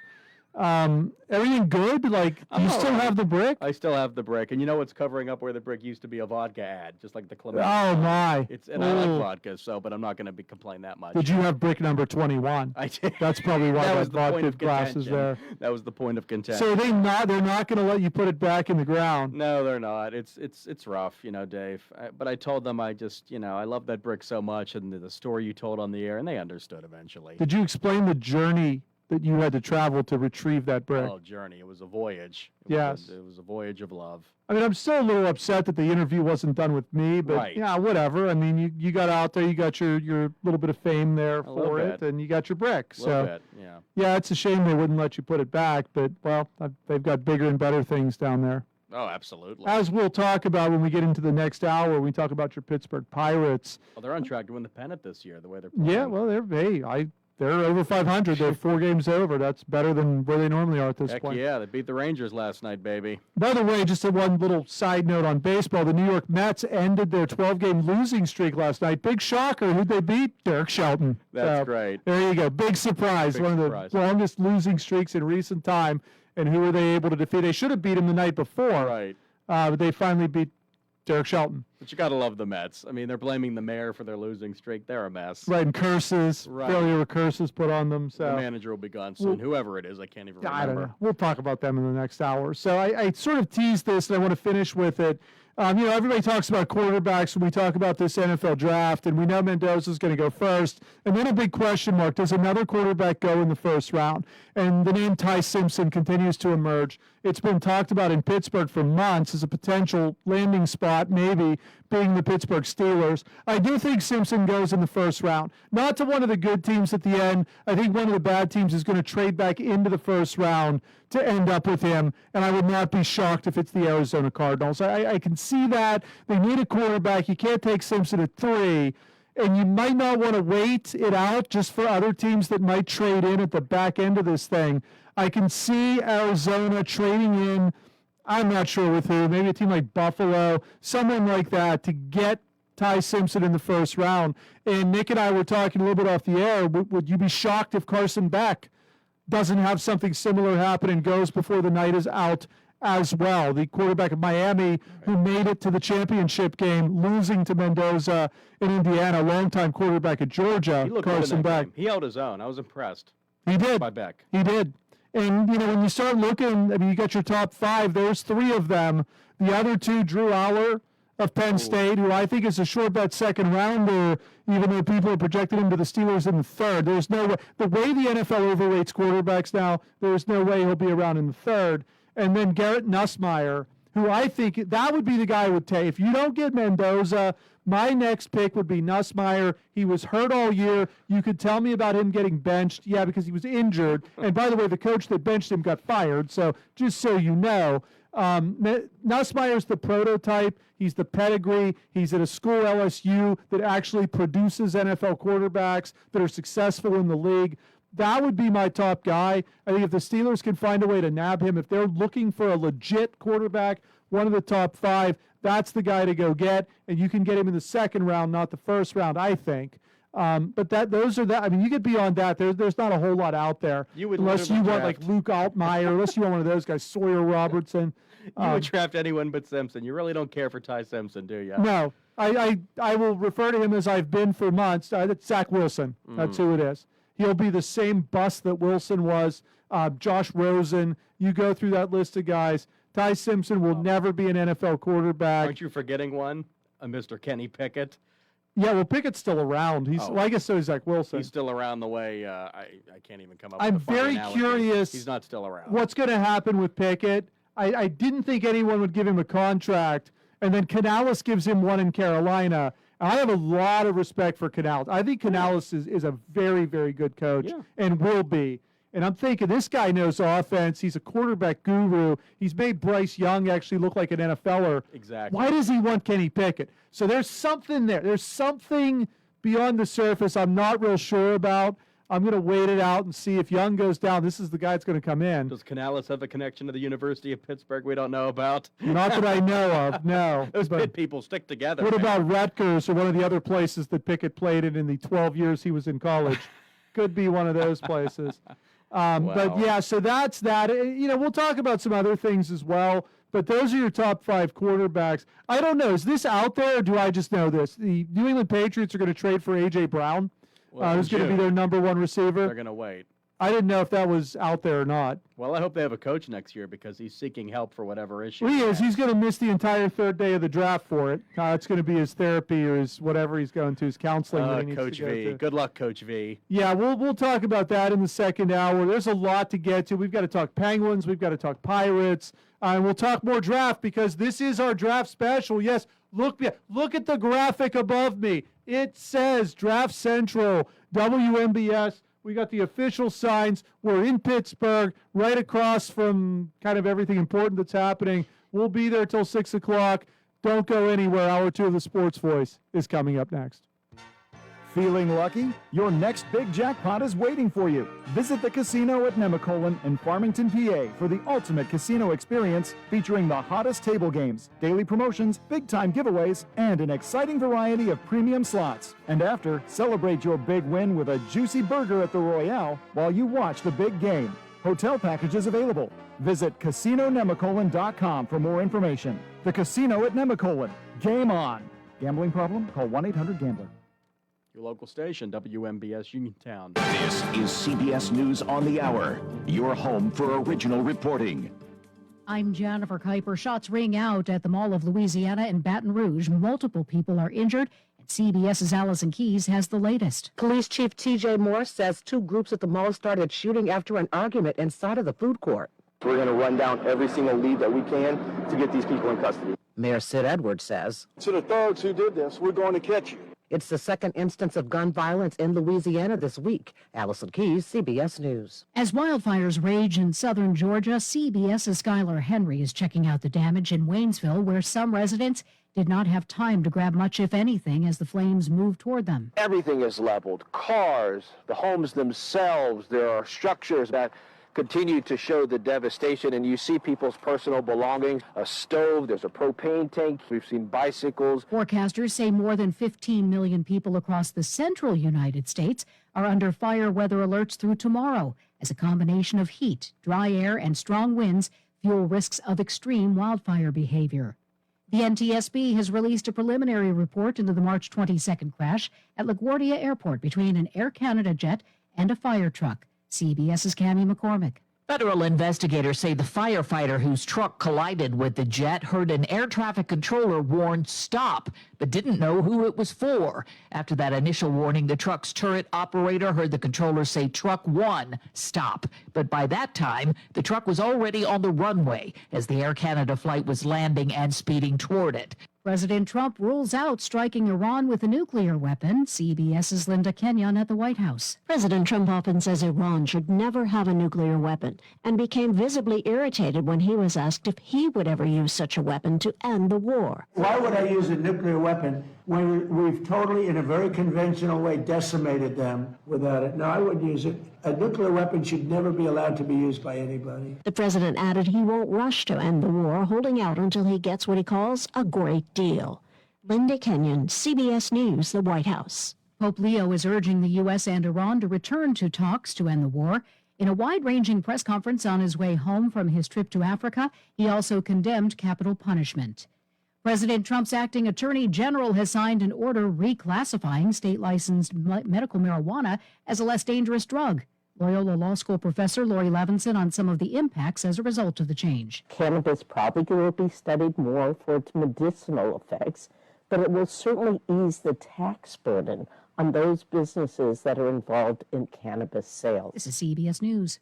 Everything good? Like, do you still have the brick? I still have the brick. And you know what's covering up where the brick used to be? A vodka ad, just like the Clement. Oh, my. And I like Ooh. vodka, but I'm not going to complain that much. Did you have brick number 21? I did. That's probably why that that was the point vodka of glass is contention. there. That was the point of contention. So they're not going to let you put it back in the ground. No, they're not. It's rough, Dave. But I told them I just, I love that brick so much and the story you told on the air, and they understood eventually. Did you explain the journey that you had to travel to retrieve that brick. Oh, journey. It was a voyage. Yes. It was a voyage of love. I mean, I'm still a little upset that the interview wasn't done with me, but Right. yeah, whatever. I mean, you got out there, you got your little bit of fame there A little for it, bit. and you got your brick. A little So bit, yeah. yeah, it's a shame they wouldn't let you put it back, but well, they've got bigger and better things down there. Oh, absolutely. As we'll talk about when we get into the next hour, when we talk about your Pittsburgh Pirates. Well, they're on track to win the pennant this year, the way they're playing. Yeah, well, they're over 500. They're 4 games over. That's better than where they normally are at this Heck point. yeah, they beat the Rangers last night, baby. By the way, just one little side note on baseball, the New York Mets ended their 12-game losing streak last night. Big shocker. Who'd they beat? Derek Shelton. That's So, great. There you go. Big surprise. Big One surprise. of the longest losing streaks in recent time. And who were they able to defeat? They should have beat him the night before. Right. But they finally beat Derek Shelton. But you got to love the Mets. I mean, they're blaming the mayor for their losing streak. They're a mess. Right, and curses. Right. Failure of curses put on them. The So manager will be gone soon. Whoever it is, I can't even I don't remember. know. We'll talk about them in the next hour. So I sort of teased this, and I want to finish with it. Everybody talks about quarterbacks when we talk about this NFL draft, and we know Mendoza's going to go first. And then a big question mark, does another quarterback go in the first round? And the name Ty Simpson continues to emerge. It's been talked about in Pittsburgh for months as a potential landing spot, maybe being the Pittsburgh Steelers. I do think Simpson goes in the first round. Not to one of the good teams at the end. I think one of the bad teams is going to trade back into the first round to end up with him, and I would not be shocked if it's the Arizona Cardinals. I can see that. They need a quarterback. You can't take Simpson at 3, and you might not want to wait it out just for other teams that might trade in at the back end of this thing. I can see Arizona trading in, I'm not sure with who, maybe a team like Buffalo, someone like that, to get Ty Simpson in the first round. And Nick and I were talking a little bit off the air. Would you be shocked if Carson Beck doesn't have something similar happen and goes before the night is out as well? The quarterback of Miami who made it to the championship game, losing to Mendoza in Indiana, longtime quarterback at Georgia, He looked good in Carson that Beck. game. He held his own. I was impressed He did. by Beck. He did. And, when you start looking, I mean, you got your top 5. There's 3 of them. The other 2, Drew Aller of Penn State, who I think is a short bet second rounder, even though people have projected him to the Steelers in the 3rd. There's no way. The way the NFL overrates quarterbacks now, there's no way he'll be around in the 3rd. And then Garrett Nussmeier, who I think that would be the guy I would take. If you don't get Mendoza, my next pick would be Nussmeier. He was hurt all year. You could tell me about him getting benched. Yeah, because he was injured. And by the way, the coach that benched him got fired. So just so you know, Nussmeier's the prototype. He's the pedigree. He's at a school, LSU, that actually produces NFL quarterbacks that are successful in the league. That would be my top guy. I think if the Steelers can find a way to nab him, if they're looking for a legit quarterback, one of the top 5, that's the guy to go get. And you can get him in the 2nd round, not the 1st round, I think. But those are that. I mean, you get beyond that. There's not a whole lot out there. You would unless you literally want like draft- Luke Altmaier, unless you want one of those guys, Sawyer Robertson. You would draft anyone but Simpson. You really don't care for Ty Simpson, do you? No, I will refer to him as I've been for months. That's Zach Wilson. That's who it is. He'll be the same bust that Wilson was. Josh Rosen. You go through that list of guys. Ty Simpson will never be an NFL quarterback. Aren't you forgetting one? Mr. Kenny Pickett. Yeah, well, Pickett's still around. Well, I guess so is Zach Wilson. He's still around the way I can't even come up I'm with a funny very analogy. curious He's not still around. What's going to happen with Pickett? I didn't think anyone would give him a contract, and then Canales gives him one in Carolina. I have a lot of respect for Canales. I think Canales is a very, very good coach and will be. And I'm thinking this guy knows offense. He's a quarterback guru. He's made Bryce Young actually look like an NFLer. Exactly. Why does he want Kenny Pickett? So there's something there. There's something beyond the surface I'm not real sure about. I'm going to wait it out and see if Young goes down. This is the guy that's going to come in. Does Canales have a connection to the University of Pittsburgh we don't know about? Not that I know of, no. Those But Pitt people stick together. what man. about Rutgers or one of the other places that Pickett played in the 12 years he was in college? Could be one of those places. But Wow. yeah, so that's that. We'll talk about some other things as well. But those are your top 5 quarterbacks. I don't know. Is this out there or do I just know this? The New England Patriots are going to trade for A.J. Brown. Well, Who's going to be their number 1 receiver. They're going to wait. I didn't know if that was out there or not. Well, I hope they have a coach next year because he's seeking help for whatever issue. Well, he is. He's going to miss the entire third day of the draft for it. It's going to be his therapy or his whatever he's going to, his counseling that he needs Coach to go V. to. Good luck, Coach V. Yeah, we'll talk about that in the second hour. There's a lot to get to. We've got to talk Penguins. We've got to talk Pirates. And we'll talk more draft because this is our draft special. Yes, look at the graphic above me. It says Draft Central, WMBS. We got the official signs. We're in Pittsburgh, right across from kind of everything important that's happening. We'll be there till 6 o'clock. Don't go anywhere. Hour 2 of the Sports Voice is coming up next. Feeling lucky? Your next big jackpot is waiting for you. Visit the casino at Nemacolin in Farmington, PA for the ultimate casino experience featuring the hottest table games, daily promotions, big-time giveaways, and an exciting variety of premium slots. And after, celebrate your big win with a juicy burger at the Royale while you watch the big game. Hotel packages available. Visit CasinoNemacolin.com for more information. The Casino at Nemacolin. Game on. Gambling problem? Call 1-800-GAMBLER. Your local station, WMBS Uniontown. This is CBS News on the Hour, your home for original reporting. I'm Jennifer Kuiper. Shots ring out at the Mall of Louisiana in Baton Rouge. Multiple people are injured, and CBS's Allison Keyes has the latest. Police Chief T.J. Morse says 2 groups at the mall started shooting after an argument inside of the food court. We're going to run down every single lead that we can to get these people in custody. Mayor Sid Edwards says, To the thugs who did this, we're going to catch you. It's the second instance of gun violence in Louisiana this week. Allison Keyes, CBS News. As wildfires rage in southern Georgia, CBS's Skylar Henry is checking out the damage in Waynesville, where some residents did not have time to grab much, if anything, as the flames moved toward them. Everything is leveled. Cars, the homes themselves, there are structures that continue to show the devastation, and you see people's personal belongings, a stove, there's a propane tank, we've seen bicycles. Forecasters say more than 15 million people across the central United States are under fire weather alerts through tomorrow, as a combination of heat, dry air, and strong winds fuel risks of extreme wildfire behavior. The NTSB has released a preliminary report into the March 22nd crash at LaGuardia Airport between an Air Canada jet and a fire truck. CBS's Cammie McCormick. Federal investigators say the firefighter whose truck collided with the jet heard an air traffic controller warn stop, but didn't know who it was for. After that initial warning, the truck's turret operator heard the controller say Truck 1, stop. But by that time, the truck was already on the runway as the Air Canada flight was landing and speeding toward it. President Trump rules out striking Iran with a nuclear weapon. CBS's Linda Kenyon at the White House. President Trump often says Iran should never have a nuclear weapon and became visibly irritated when he was asked if he would ever use such a weapon to end the war. Why would I use a nuclear weapon when we've totally, in a very conventional way, decimated them without it? No, I wouldn't use it. A nuclear weapon should never be allowed to be used by anybody. The president added he won't rush to end the war, holding out until he gets what he calls a great deal. Linda Kenyon, CBS News, the White House. Pope Leo is urging the U.S. and Iran to return to talks to end the war. In a wide-ranging press conference on his way home from his trip to Africa, he also condemned capital punishment. President Trump's acting attorney general has signed an order reclassifying state-licensed medical marijuana as a less dangerous drug. Loyola Law School professor Lori Levinson on some of the impacts as a result of the change. Cannabis probably will be studied more for its medicinal effects, but it will certainly ease the tax burden on those businesses that are involved in cannabis sales. This is CBS News.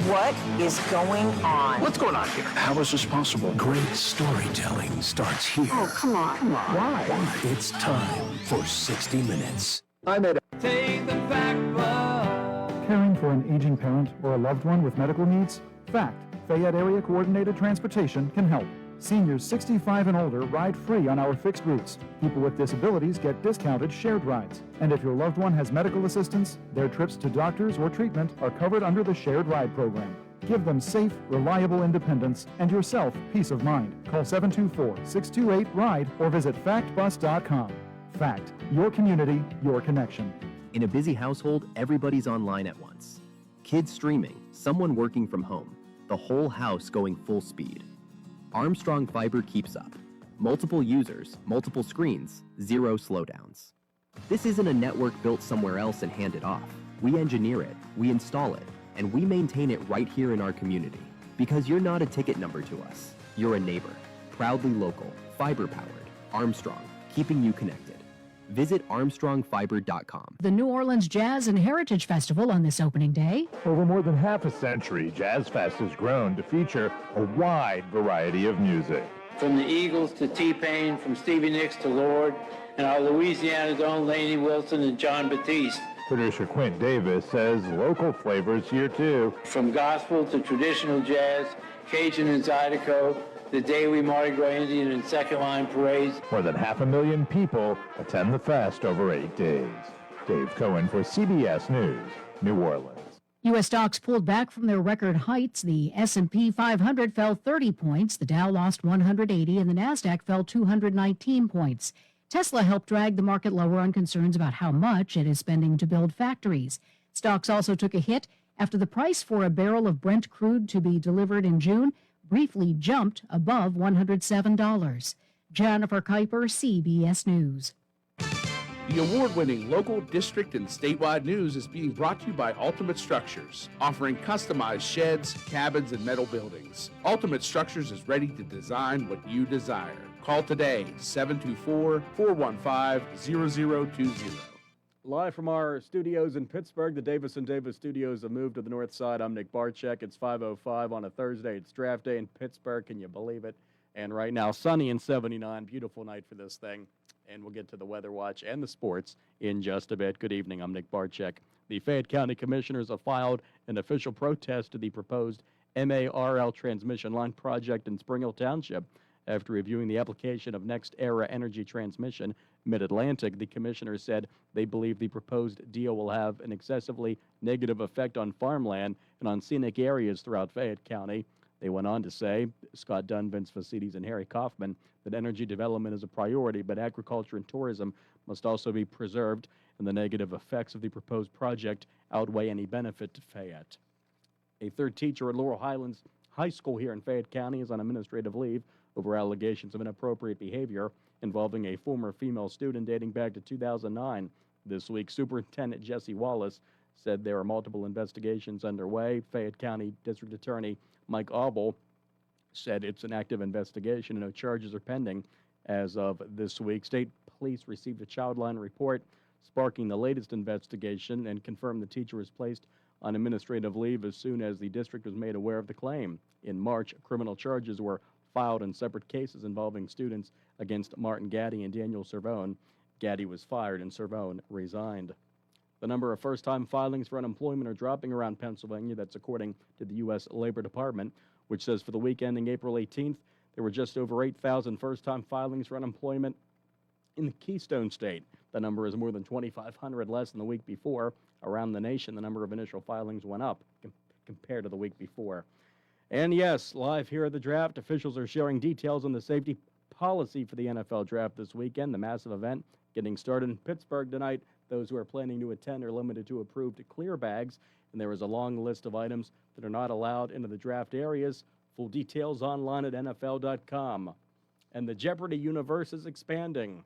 What is going on? What's going on here? How is this possible? Great storytelling starts here. Oh, come on. Why? It's time for 60 Minutes. I'm at Take the fact book. Caring for an aging parent or a loved one with medical needs? FACT, Fayette Area Coordinated Transportation, can help. Seniors 65 and older ride free on our fixed routes. People with disabilities get discounted shared rides. And if your loved one has medical assistance, their trips to doctors or treatment are covered under the shared ride program. Give them safe, reliable independence and yourself peace of mind. Call 724-628-RIDE or visit factbus.com. FACT, your community, your connection. In a busy household, everybody's online at once. Kids streaming, someone working from home, the whole house going full speed. Armstrong Fiber keeps up. Multiple users, multiple screens, zero slowdowns. This isn't a network built somewhere else and handed off. We engineer it, we install it, and we maintain it right here in our community. Because you're not a ticket number to us. You're a neighbor. Proudly local, fiber-powered. Armstrong, keeping you connected. Visit armstrongfiber.com. The New Orleans Jazz and Heritage Festival on this opening day. Over more than half a century, Jazz Fest has grown to feature a wide variety of music. From the Eagles to T-Pain, from Stevie Nicks to Lord, and our Louisiana's own Lainey Wilson and John Batiste. Producer Quint Davis says local flavors here too. From gospel to traditional jazz, Cajun and Zydeco, the daily Mardi Gras Indian and second line parades. More than 500,000 people attend the fest over 8 days. Dave Cohen for CBS News, New Orleans. U.S. stocks pulled back from their record heights. The S&P 500 fell 30 points, the Dow lost 180, and the Nasdaq fell 219 points. Tesla helped drag the market lower on concerns about how much it is spending to build factories. Stocks also took a hit after the price for a barrel of Brent crude to be delivered in June briefly jumped above $107. Jennifer Kuiper, CBS News. The award-winning local, district, and statewide news is being brought to you by Ultimate Structures, offering customized sheds, cabins, and metal buildings. Ultimate Structures is ready to design what you desire. Call today, 724-415-0020. Live from our studios in Pittsburgh, the Davis & Davis studios have moved to the north side. I'm Nick Barczyk. It's 5:05 on a Thursday. It's draft day in Pittsburgh. Can you believe it? And right now, sunny and 79. Beautiful night for this thing. And we'll get to the weather watch and the sports in just a bit. Good evening. I'm Nick Barczyk. The Fayette County Commissioners have filed an official protest to the proposed MARL transmission line project in Spring Hill Township. After reviewing the application of Next Era Energy Transmission, Mid-Atlantic, the commissioners said they believe the proposed deal will have an excessively negative effect on farmland and on scenic areas throughout Fayette County. They went on to say, Scott Dunn, Vince Facilities, and Harry Kaufman, that energy development is a priority, but agriculture and tourism must also be preserved, and the negative effects of the proposed project outweigh any benefit to Fayette. A third teacher at Laurel Highlands High School here in Fayette County is on administrative leave over allegations of inappropriate behavior involving a former female student dating back to 2009. This week, Superintendent Jesse Wallace said there are multiple investigations underway. Fayette County District Attorney Mike Auble said it's an active investigation and no charges are pending as of this week. State police received a child line report sparking the latest investigation and confirmed the teacher was placed on administrative leave as soon as the district was made aware of the claim. In March, criminal charges were filed in separate cases involving students against Martin Gaddy and Daniel Cervone. Gaddy was fired and Cervone resigned. The number of first-time filings for unemployment are dropping around Pennsylvania. That's according to the U.S. Labor Department, which says for the week ending April 18th, there were just over 8,000 first-time filings for unemployment in the Keystone State. The number is more than 2,500 less than the week before. Around the nation, the number of initial filings went up compared to the week before. And yes, live here at the draft, officials are sharing details on the safety policy for the NFL draft this weekend. The massive event getting started in Pittsburgh tonight. Those who are planning to attend are limited to approved clear bags, and there is a long list of items that are not allowed into the draft areas. Full details online at NFL.com. And the Jeopardy universe is expanding.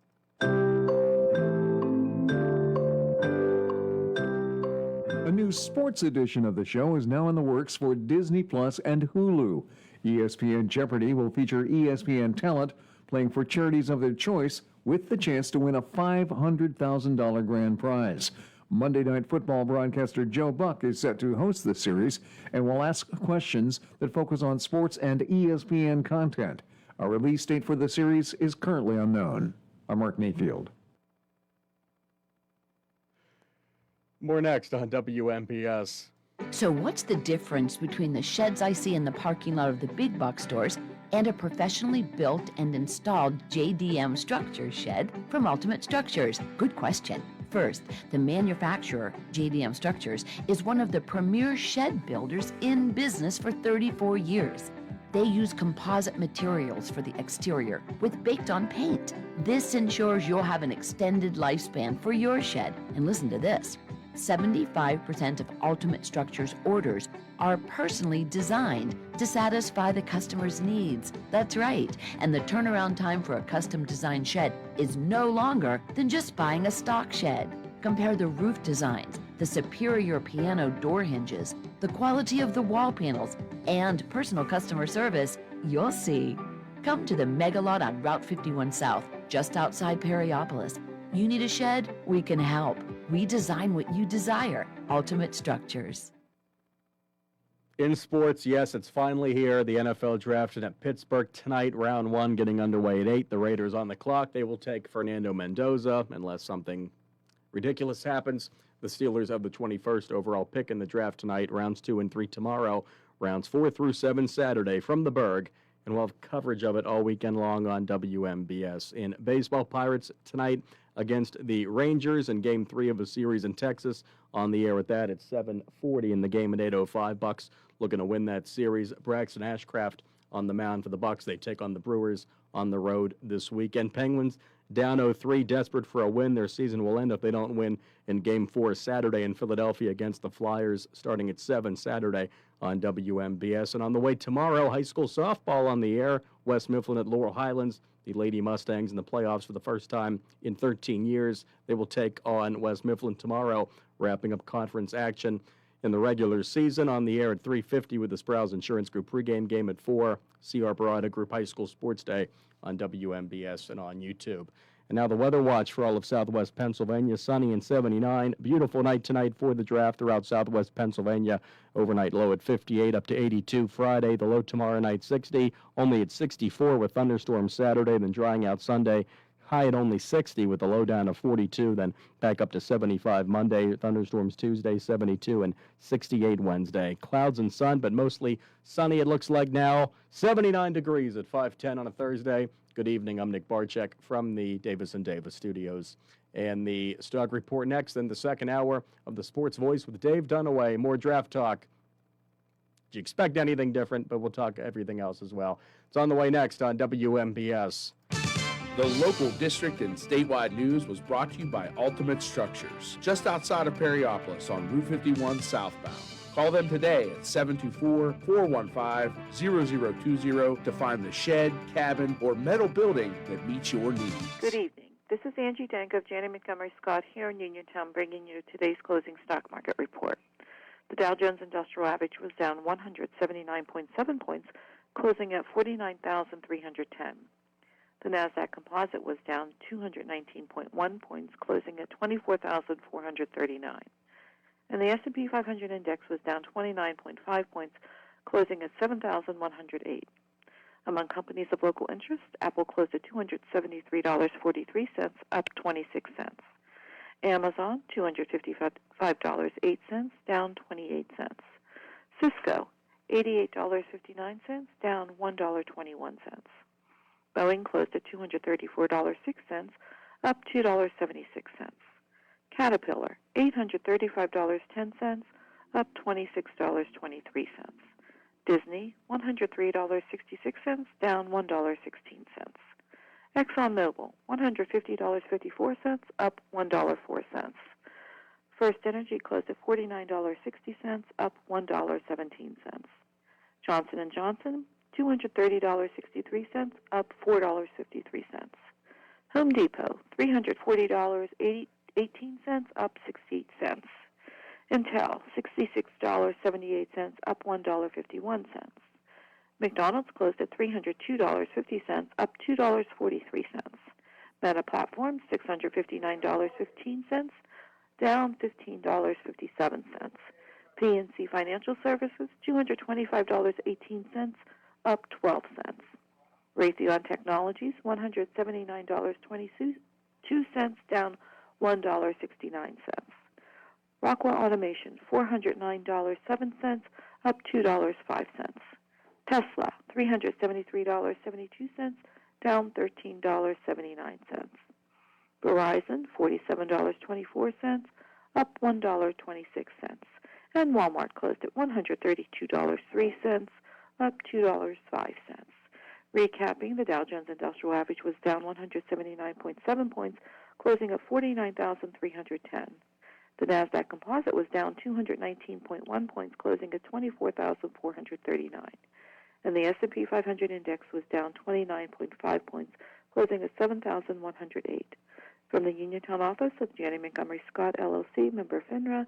A new sports edition of the show is now in the works for Disney Plus and Hulu. ESPN Jeopardy will feature ESPN talent playing for charities of their choice with the chance to win a $500,000 grand prize. Monday Night Football broadcaster Joe Buck is set to host the series and will ask questions that focus on sports and ESPN content. A release date for the series is currently unknown. I'm Mark Mayfield. More next on WMPS. So what's the difference between the sheds I see in the parking lot of the big box stores and a professionally built and installed JDM Structures shed from Ultimate Structures? Good question. First, the manufacturer, JDM Structures, is one of the premier shed builders in business for 34 years. They use composite materials for the exterior with baked-on paint. This ensures you'll have an extended lifespan for your shed. And listen to this. 75% of Ultimate Structures orders are personally designed to satisfy the customer's needs. That's right. And the turnaround time for a custom designed shed is no longer than just buying a stock shed. Compare the roof designs, the superior piano door hinges, the quality of the wall panels, and personal customer service, you'll see. Come to the Mega Lot on Route 51 South, just outside Perryopolis. You need a shed? We can help. We design what you desire. Ultimate Structures. In sports, yes, it's finally here. The NFL draft at Pittsburgh tonight, round 1 getting underway at 8. The Raiders on the clock. They will take Fernando Mendoza unless something ridiculous happens. The Steelers have the 21st overall pick in the draft tonight. Rounds 2 and 3 tomorrow. Rounds 4 through 7 Saturday from the Berg. And we'll have coverage of it all weekend long on WMBS. In baseball, Pirates tonight against the Rangers in Game 3 of a series in Texas. On the air with that at 7:40 in the game at 8:05. Bucks looking to win that series. Braxton Ashcraft on the mound for the Bucks. They take on the Brewers on the road this weekend. Penguins down 0-3, desperate for a win. Their season will end if they don't win in Game 4 Saturday in Philadelphia against the Flyers, starting at 7 Saturday on WMBS. And on the way tomorrow, high school softball on the air. West Mifflin at Laurel Highlands. The Lady Mustangs in the playoffs for the first time in 13 years. They will take on West Mifflin tomorrow, wrapping up conference action in the regular season. On the air at 3:50 with the Sprouse Insurance Group pregame game at 4. C.R. Barada Group High School Sports Day on WMBS and on YouTube. And now the weather watch for all of southwest Pennsylvania. Sunny and 79. Beautiful night tonight for the draft throughout southwest Pennsylvania. Overnight low at 58 up to 82 Friday. The low tomorrow night 60. Only at 64 with thunderstorms Saturday. Then drying out Sunday. High at only 60 with the low down to 42. Then back up to 75 Monday. Thunderstorms Tuesday 72 and 68 Wednesday. Clouds and sun, but mostly sunny it looks like now. 79 degrees at 5:10 on a Thursday. Good evening. I'm Nick Barczyk from the Davis & Davis studios. And the Stock Report next, then the second hour of the Sports Voice with Dave Dunaway. More draft talk. Do you expect anything different? But we'll talk everything else as well. It's on the way next on WMBS. The local district and statewide news was brought to you by Ultimate Structures, just outside of Perryopolis on Route 51 southbound. Call them today at 724-415-0020 to find the shed, cabin, or metal building that meets your needs. Good evening. This is Angie Dank of Janney Montgomery Scott here in Uniontown, bringing you today's closing stock market report. The Dow Jones Industrial Average was down 179.7 points, closing at 49,310. The Nasdaq Composite was down 219.1 points, closing at 24,439. And the S&P 500 index was down 29.5 points, closing at 7,108. Among companies of local interest, Apple closed at $273.43, up 26 cents. Amazon, $255.08, down 28 cents. Cisco, $88.59, down $1.21. Boeing closed at $234.06, up $2.76. Caterpillar, $835.10, up $26.23. Disney, $103.66, down $1.16. ExxonMobil, $150.54, up $1.04. First Energy closed at $49.60, up $1.17. Johnson & Johnson, $230.63, up $4.53. Home Depot, $340.18, up 68 cents. Intel, $66.78, up $1.51. McDonald's closed at $302.50, up $2.43. Meta Platforms, $659.15, down $15.57. PNC Financial Services, $225.18, up 12 cents. Raytheon Technologies, $179.22, down $1.69. Rockwell Automation, $409.07, up $2.05. Tesla, $373.72, down $13.79. Verizon, $47.24, up $1.26. And Walmart closed at $132.03, up $2.05. Recapping, the Dow Jones Industrial Average was down 179.7 points, closing at 49,310. The Nasdaq Composite was down 219.1 points, closing at 24,439. And the S&P 500 index was down 29.5 points, closing at 7,108. From the Uniontown office of Janney Montgomery Scott, LLC, member FINRA,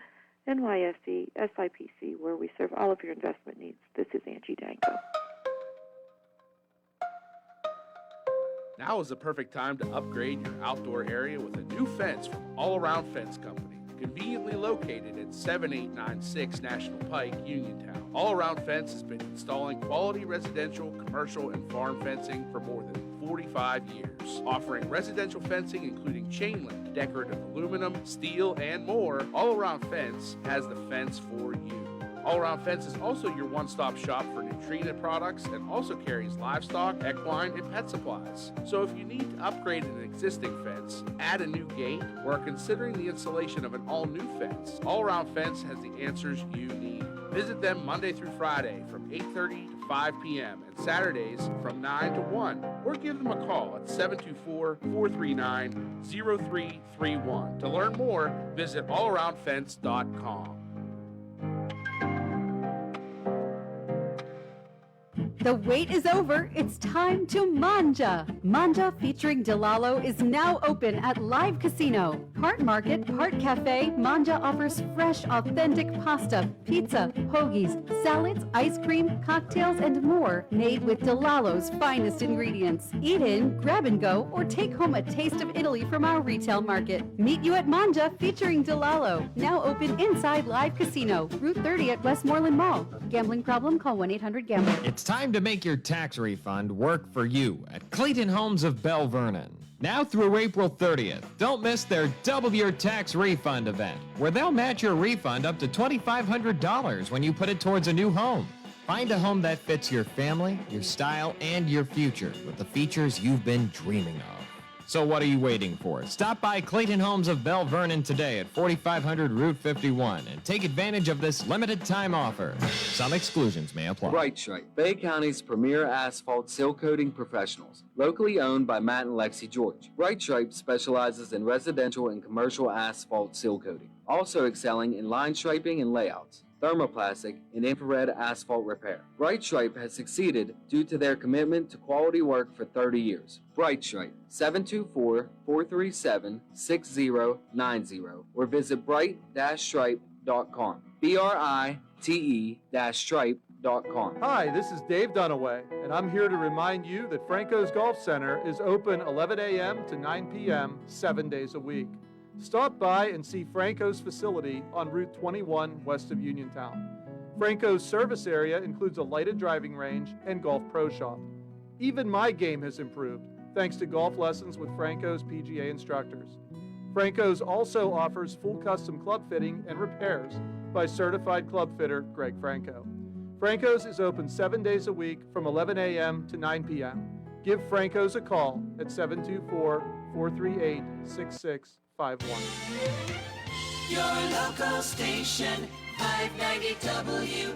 NYSE, SIPC, where we serve all of your investment needs, this is Angie Danko. Now is the perfect time to upgrade your outdoor area with a new fence from All Around Fence Company, conveniently located at 7896 National Pike, Uniontown. All Around Fence has been installing quality residential, commercial, and farm fencing for more than 45 years, offering residential fencing including chain link, decorative aluminum, steel, and more. All Around Fence has the fence for you. All Around Fence is also your one-stop shop for Nutrena products and also carries livestock, equine, and pet supplies. So if you need to upgrade an existing fence, add a new gate, or are considering the installation of an all-new fence, All Around Fence has the answers you need. Visit them Monday through Friday from 8:30 to 5 p.m. and Saturdays from 9 to 1, or give them a call at 724-439-0331. To learn more, visit allaroundfence.com. The wait is over. It's time to Manja. Manja featuring Delalo is now open at Live Casino. Part market, part cafe, Manja offers fresh, authentic pasta, pizza, hoagies, salads, ice cream, cocktails, and more made with Delalo's finest ingredients. Eat in, grab and go, or take home a taste of Italy from our retail market. Meet you at Manja featuring Delalo. Now open inside Live Casino, Route 30 at Westmoreland Mall. Gambling problem? Call 1-800-GAMBLER. It's time to make your tax refund work for you at Clayton Homes of Bell Vernon. Now through April 30th, don't miss their Double Your Tax Refund event, where they'll match your refund up to $2,500 when you put it towards a new home. Find a home that fits your family, your style, and your future with the features you've been dreaming of. So what are you waiting for? Stop by Clayton Homes of Bell Vernon today at 4500 Route 51 and take advantage of this limited time offer. Some exclusions may apply. Bright Stripe, Bay County's premier asphalt seal coating professionals. Locally owned by Matt and Lexi George. Bright Stripe specializes in residential and commercial asphalt seal coating, also excelling in line striping and layouts, thermoplastic, and infrared asphalt repair. Bright Stripe has succeeded due to their commitment to quality work for 30 years. Bright Stripe, 724-437-6090, or visit bright-stripe.com. BRITE-stripe.com. Hi, this is Dave Dunaway, and I'm here to remind you that Franco's Golf Center is open 11 a.m. to 9 p.m. 7 days a week. Stop by and see Franco's facility on Route 21 west of Uniontown. Franco's service area includes a lighted driving range and golf pro shop. Even my game has improved thanks to golf lessons with Franco's PGA instructors. Franco's also offers full custom club fitting and repairs by certified club fitter Greg Franco. Franco's is open 7 days a week from 11 a.m. to 9 p.m. Give Franco's a call at 724-438-6651. Your local station, 590 WMBS.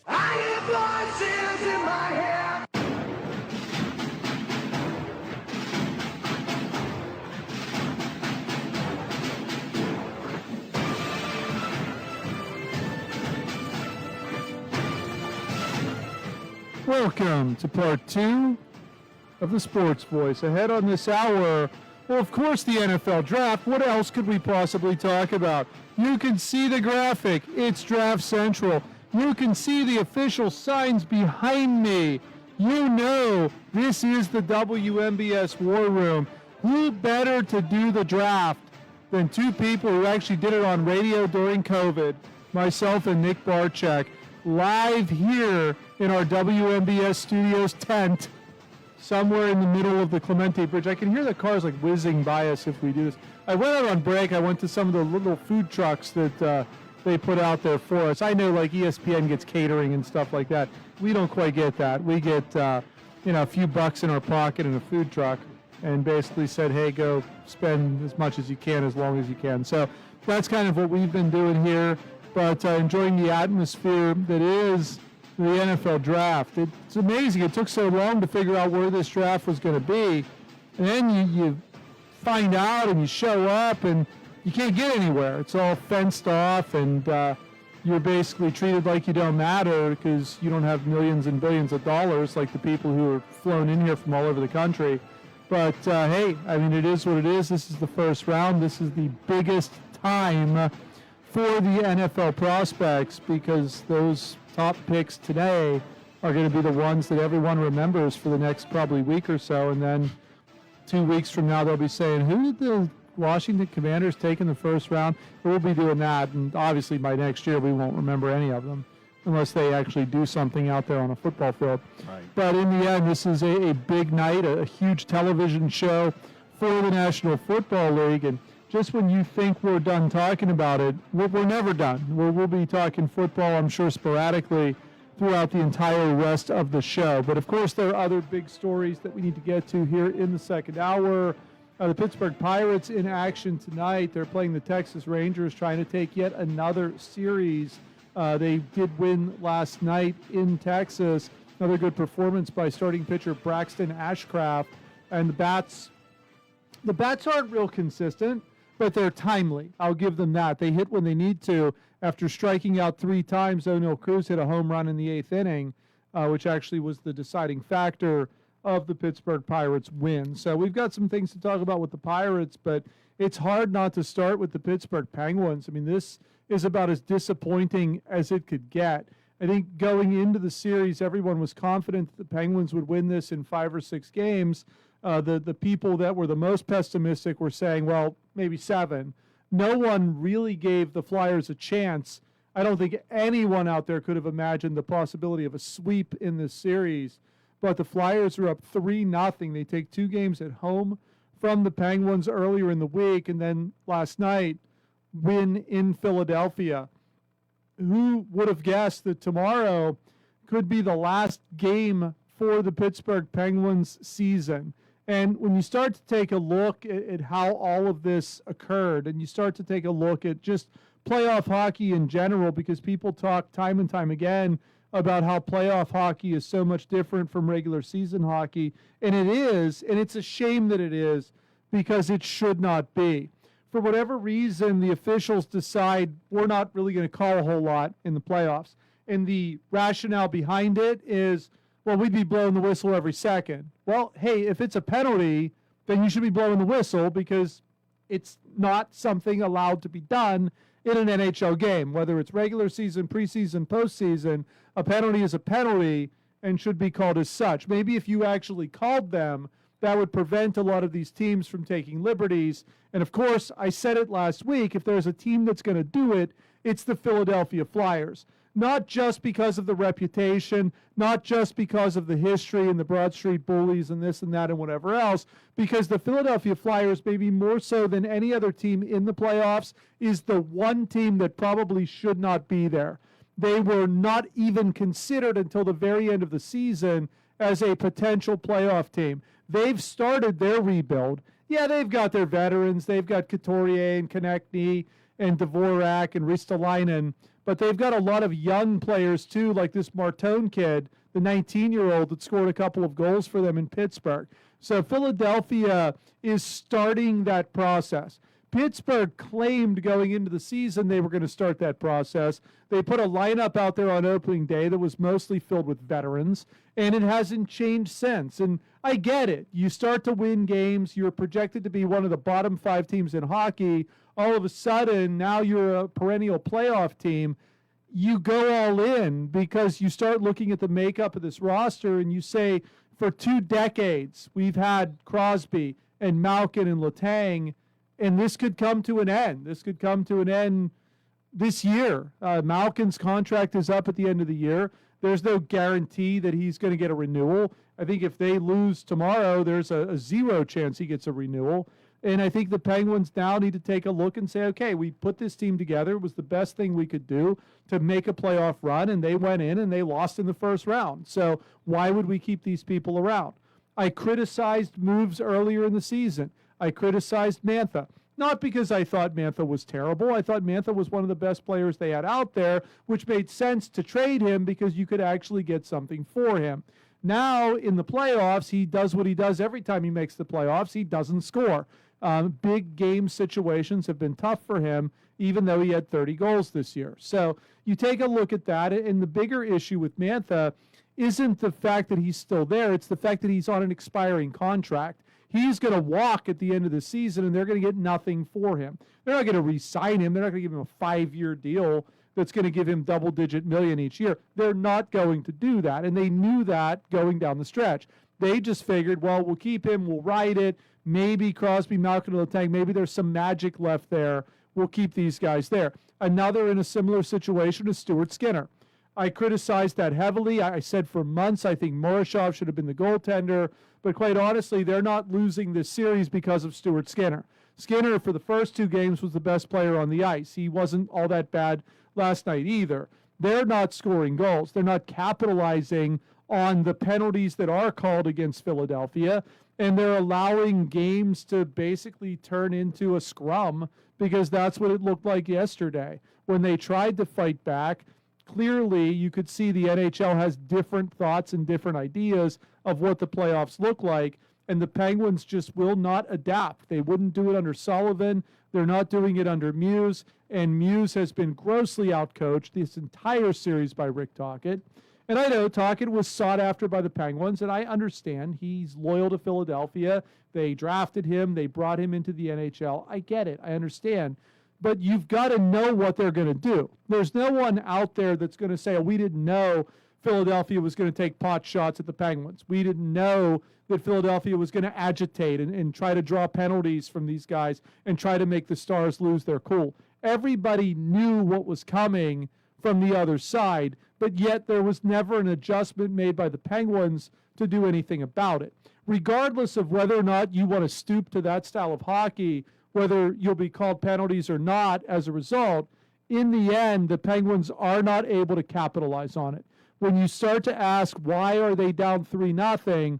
I hear voices in my head. Welcome to part 2 of the Sports Voice. Ahead on this hour, well, of course, the NFL Draft. What else could we possibly talk about? You can see the graphic. It's Draft Central. You can see the official signs behind me. You know this is the WMBS War Room. Who better to do the draft than two people who actually did it on radio during COVID? Myself and Nick Barczyk, live here in our WMBS Studios tent, somewhere in the middle of the Clemente Bridge. I can hear the cars like whizzing by us if we do this. I went out on break. I went to some of the little food trucks that they put out there for us. I know like ESPN gets catering and stuff like that. We don't quite get that. We get a few bucks in our pocket in a food truck and basically said, hey, go spend as much as you can as long as you can. So that's kind of what we've been doing here, but enjoying the atmosphere that is the NFL Draft. It's amazing. It took so long to figure out where this draft was going to be. And then you find out and you show up and you can't get anywhere. It's all fenced off and you're basically treated like you don't matter because you don't have millions and billions of dollars like the people who are flown in here from all over the country. But hey, I mean, it is what it is. This is the first round. This is the biggest time for the NFL prospects because those top picks today are going to be the ones that everyone remembers for the next probably week or so. And then 2 weeks from now, they'll be saying, who did the Washington Commanders take in the first round? We'll be doing that. And obviously by next year, we won't remember any of them unless they actually do something out there on a football field. Right. But in the end, this is a big night, a huge television show for the National Football League. And just when you think we're done talking about it, we're never done. We'll be talking football, I'm sure, sporadically throughout the entire rest of the show. But of course, there are other big stories that we need to get to here in the second hour. The Pittsburgh Pirates in action tonight. They're playing the Texas Rangers, trying to take yet another series. They did win last night in Texas. Another good performance by starting pitcher Braxton Ashcraft. And the bats aren't real consistent, but they're timely. I'll give them that. They hit when they need to. After striking out 3 times, O'Neal Cruz hit a home run in the 8th inning, which actually was the deciding factor of the Pittsburgh Pirates win. So we've got some things to talk about with the Pirates, but it's hard not to start with the Pittsburgh Penguins. I mean, this is about as disappointing as it could get. I think going into the series, everyone was confident that the Penguins would win this in 5 or 6 games. The people that were the most pessimistic were saying, well, maybe 7. No one really gave the Flyers a chance. I don't think anyone out there could have imagined the possibility of a sweep in this series. But the Flyers are up 3-0. They take 2 games at home from the Penguins earlier in the week, and then last night win in Philadelphia. Who would have guessed that tomorrow could be the last game for the Pittsburgh Penguins season? And when you start to take a look at how all of this occurred, and you start to take a look at just playoff hockey in general, because people talk time and time again about how playoff hockey is so much different from regular season hockey, and it is, and it's a shame that it is, because it should not be. For whatever reason, the officials decide we're not really going to call a whole lot in the playoffs. And the rationale behind it is, well, we'd be blowing the whistle every second. Well, hey, if it's a penalty, then you should be blowing the whistle because it's not something allowed to be done in an NHL game. Whether it's regular season, preseason, postseason, a penalty is a penalty and should be called as such. Maybe if you actually called them, that would prevent a lot of these teams from taking liberties. And of course, I said it last week, if there's a team that's going to do it, it's the Philadelphia Flyers. Not just because of the reputation, not just because of the history and the Broad Street Bullies and this and that and whatever else, because the Philadelphia Flyers, maybe more so than any other team in the playoffs, is the one team that probably should not be there. They were not even considered until the very end of the season as a potential playoff team. They've started their rebuild. Yeah, they've got their veterans. They've got Couturier and Konechny and Dvorak and Ristolainen, but they've got a lot of young players too, like this Martone kid, the 19-year-old that scored a couple of goals for them in Pittsburgh. So Philadelphia is starting that process. Pittsburgh claimed going into the season they were going to start that process. They put a lineup out there on opening day that was mostly filled with veterans, and it hasn't changed since. And I get it. You start to win games. You're projected to be one of the bottom 5 teams in hockey. All of a sudden, now you're a perennial playoff team. You go all in because you start looking at the makeup of this roster and you say, for 2 decades, we've had Crosby and Malkin and Letang, and this could come to an end. This could come to an end this year. Malkin's contract is up at the end of the year. There's no guarantee that he's going to get a renewal. I think if they lose tomorrow, there's a 0 chance he gets a renewal. And I think the Penguins now need to take a look and say, okay, we put this team together. It was the best thing we could do to make a playoff run, and they went in and they lost in the first round. So why would we keep these people around? I criticized moves earlier in the season. I criticized Mantha. Not because I thought Mantha was terrible. I thought Mantha was one of the best players they had out there, which made sense to trade him because you could actually get something for him. Now, in the playoffs, he does what he does every time he makes the playoffs. He doesn't score. Big game situations have been tough for him, even though he had 30 goals this year. So you take a look at that, and the bigger issue with Mantha isn't the fact that he's still there. It's the fact that he's on an expiring contract. He's going to walk at the end of the season, and they're going to get nothing for him. They're not going to re-sign him. They're not going to give him a 5-year deal that's going to give him double-digit million each year. They're not going to do that, and they knew that going down the stretch. They just figured, well, we'll keep him, we'll ride it. Maybe Crosby, Malkin, Letang, maybe there's some magic left there. We'll keep these guys there. Another in a similar situation is Stuart Skinner. I criticized that heavily. I said for months I think Morozov should have been the goaltender, but quite honestly, they're not losing this series because of Stuart Skinner. Skinner, for the first 2 games, was the best player on the ice. He wasn't all that bad last night either. They're not scoring goals. They're not capitalizing on the penalties that are called against Philadelphia, and they're allowing games to basically turn into a scrum because that's what it looked like yesterday. When they tried to fight back, clearly you could see the NHL has different thoughts and different ideas of what the playoffs look like, and the Penguins just will not adapt. They wouldn't do it under Sullivan. They're not doing it under Muse, and Muse has been grossly outcoached this entire series by Rick Tocchet. And I know Tocchet was sought after by the Penguins, and I understand. He's loyal to Philadelphia. They drafted him. They brought him into the NHL. I get it. I understand. But you've got to know what they're going to do. There's no one out there that's going to say, oh, we didn't know Philadelphia was going to take pot shots at the Penguins. We didn't know that Philadelphia was going to agitate and try to draw penalties from these guys and try to make the Stars lose their cool. Everybody knew what was coming from the other side, but yet there was never an adjustment made by the Penguins to do anything about it. Regardless of whether or not you want to stoop to that style of hockey, whether you'll be called penalties or not as a result, in the end, the Penguins are not able to capitalize on it. When you start to ask why are they down 3-0,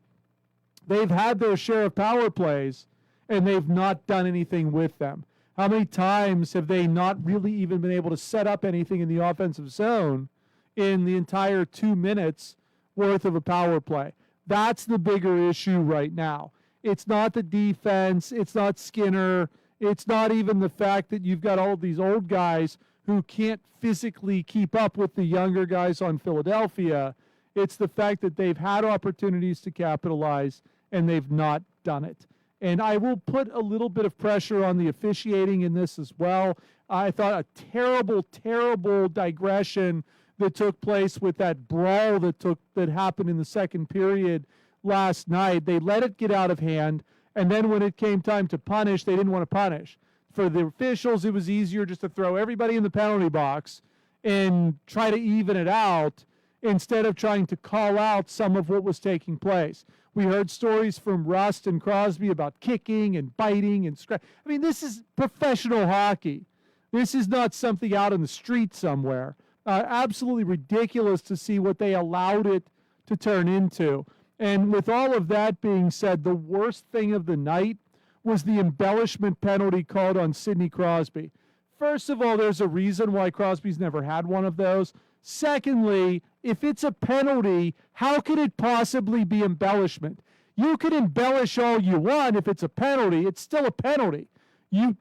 they've had their share of power plays, and they've not done anything with them. How many times have they not really even been able to set up anything in the offensive zone in the entire 2 minutes worth of a power play? That's the bigger issue right now. It's not the defense. It's not Skinner. It's not even the fact that you've got all of these old guys who can't physically keep up with the younger guys on Philadelphia. It's the fact that they've had opportunities to capitalize and they've not done it. And I will put a little bit of pressure on the officiating in this as well. I thought a terrible, terrible digression that took place with that brawl that happened in the second period last night. They let it get out of hand, and then when it came time to punish, they didn't want to punish. For the officials, it was easier just to throw everybody in the penalty box and try to even it out instead of trying to call out some of what was taking place. We heard stories from Rust and Crosby about kicking and biting and I mean, this is professional hockey. This is not something out in the street somewhere. Absolutely ridiculous to see what they allowed it to turn into. And with all of that being said, the worst thing of the night was the embellishment penalty called on Sidney Crosby. First of all, there's a reason why Crosby's never had one of those. Secondly, if it's a penalty, how could it possibly be embellishment? You can embellish all you want. If it's a penalty, it's still a penalty. You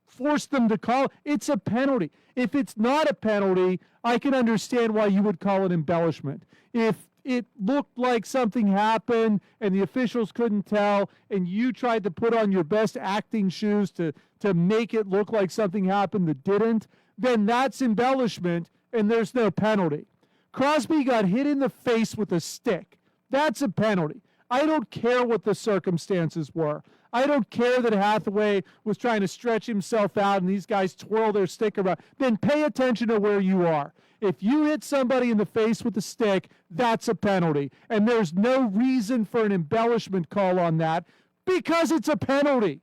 force them to call, it's a penalty. If it's not a penalty, I can understand why you would call it embellishment. If it looked like something happened and the officials couldn't tell and you tried to put on your best acting shoes to make it look like something happened that didn't, then that's embellishment and there's no penalty. Crosby got hit in the face with a stick. That's a penalty. I don't care what the circumstances were. I don't care that Hathaway was trying to stretch himself out and these guys twirl their stick around. Then pay attention to where you are. If you hit somebody in the face with a stick, that's a penalty. And there's no reason for an embellishment call on that because it's a penalty.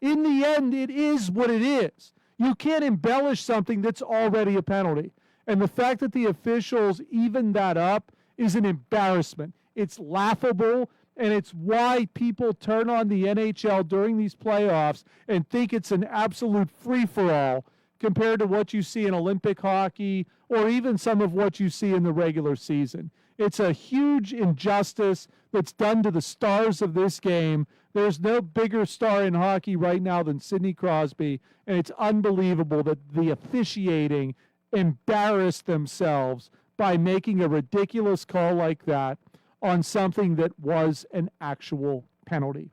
In the end, it is what it is. You can't embellish something that's already a penalty. And the fact that the officials evened that up is an embarrassment. It's laughable, and it's why people turn on the NHL during these playoffs and think it's an absolute free-for-all compared to what you see in Olympic hockey or even some of what you see in the regular season. It's a huge injustice that's done to the stars of this game. There's no bigger star in hockey right now than Sidney Crosby, and it's unbelievable that the officiating embarrassed themselves by making a ridiculous call like that on something that was an actual penalty.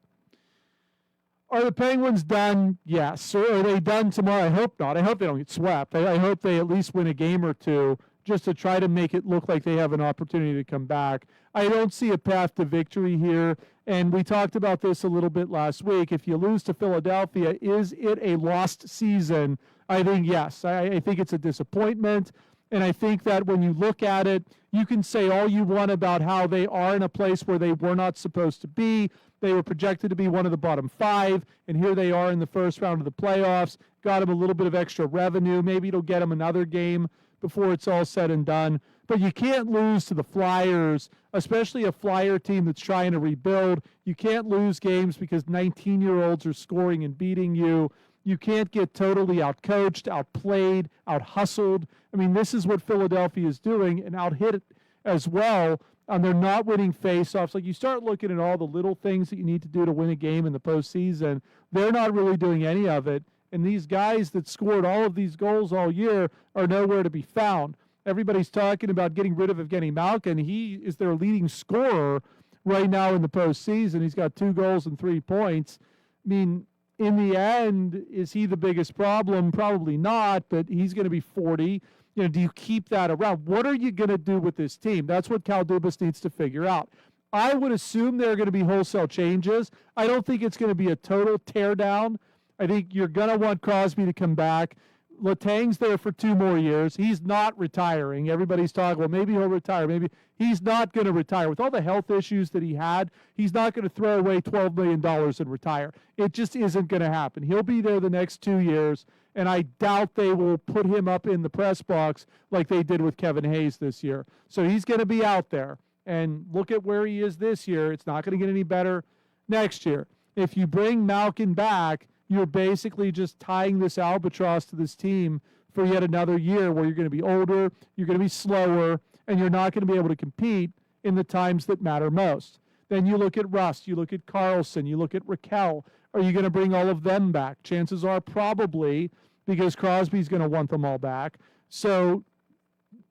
Are the Penguins done? Yes. Or are they done tomorrow? I hope not. I hope they don't get swept. I hope they at least win a game or two just to try to make it look like they have an opportunity to come back. I don't see a path to victory here. And we talked about this a little bit last week. If you lose to Philadelphia, is it a lost season? I think yes. I think it's a disappointment. And I think that when you look at it, you can say all you want about how they are in a place where they were not supposed to be. They were projected to be one of the bottom 5, and here they are in the first round of the playoffs. Got them a little bit of extra revenue. Maybe it'll get them another game before it's all said and done. But you can't lose to the Flyers, especially a Flyer team that's trying to rebuild. You can't lose games because 19-year-olds are scoring and beating you. You can't get totally outcoached, outplayed, outhustled. I mean, this is what Philadelphia is doing, and outhit as well. They're not winning faceoffs. Like, you start looking at all the little things that you need to do to win a game in the postseason. They're not really doing any of it. And these guys that scored all of these goals all year are nowhere to be found. Everybody's talking about getting rid of Evgeny Malkin. He is their leading scorer right now in the postseason. He's got 2 goals and 3 points. I mean, in the end, is he the biggest problem? Probably not, but he's going to be 40. Do you keep that around? What are you going to do with this team? That's what Cal Dubas needs to figure out. I would assume there are going to be wholesale changes. I don't think it's going to be a total teardown. I think you're going to want Crosby to come back. Letang's there for 2 more years. He's not retiring. Everybody's talking, well, maybe he'll retire. Maybe he's not going to retire. With all the health issues that he had, he's not going to throw away $12 million and retire. It just isn't going to happen. He'll be there the next 2 years, and I doubt they will put him up in the press box like they did with Kevin Hayes this year. So he's going to be out there. And look at where he is this year. It's not going to get any better next year. If you bring Malkin back, you're basically just tying this albatross to this team for yet another year where you're going to be older, you're going to be slower, and you're not going to be able to compete in the times that matter most. Then you look at Rust, you look at Carlson, you look at Raquel. Are you going to bring all of them back? Chances are probably, because Crosby's going to want them all back. So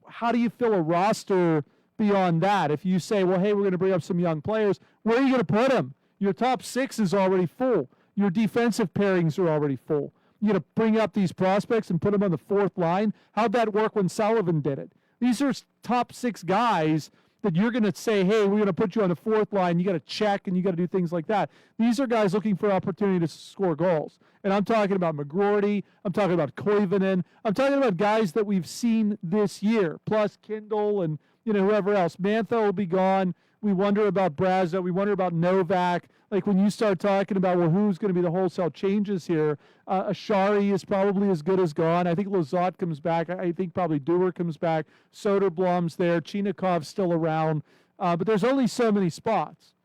how do you fill a roster beyond that? If you say, well, hey, we're going to bring up some young players, where are you going to put them? Your top 6 is already full. Your defensive pairings are already full. You're going to bring up these prospects and put them on the 4th line? How'd that work when Sullivan did it? These are top 6 guys that you're going to say, hey, we're going to put you on the 4th line. You got to check and you got to do things like that. These are guys looking for opportunity to score goals. And I'm talking about McGroarty. I'm talking about Koivunen. I'm talking about guys that we've seen this year, plus Kindle and whoever else. Mantha will be gone. We wonder about Brazo. We wonder about Novak. Like, when you start talking about, well, who's going to be the wholesale changes here, Ashari is probably as good as gone. I think Lizotte comes back. I think probably Dewar comes back. Soderblom's there. Chinakov's still around. But there's only so many spots.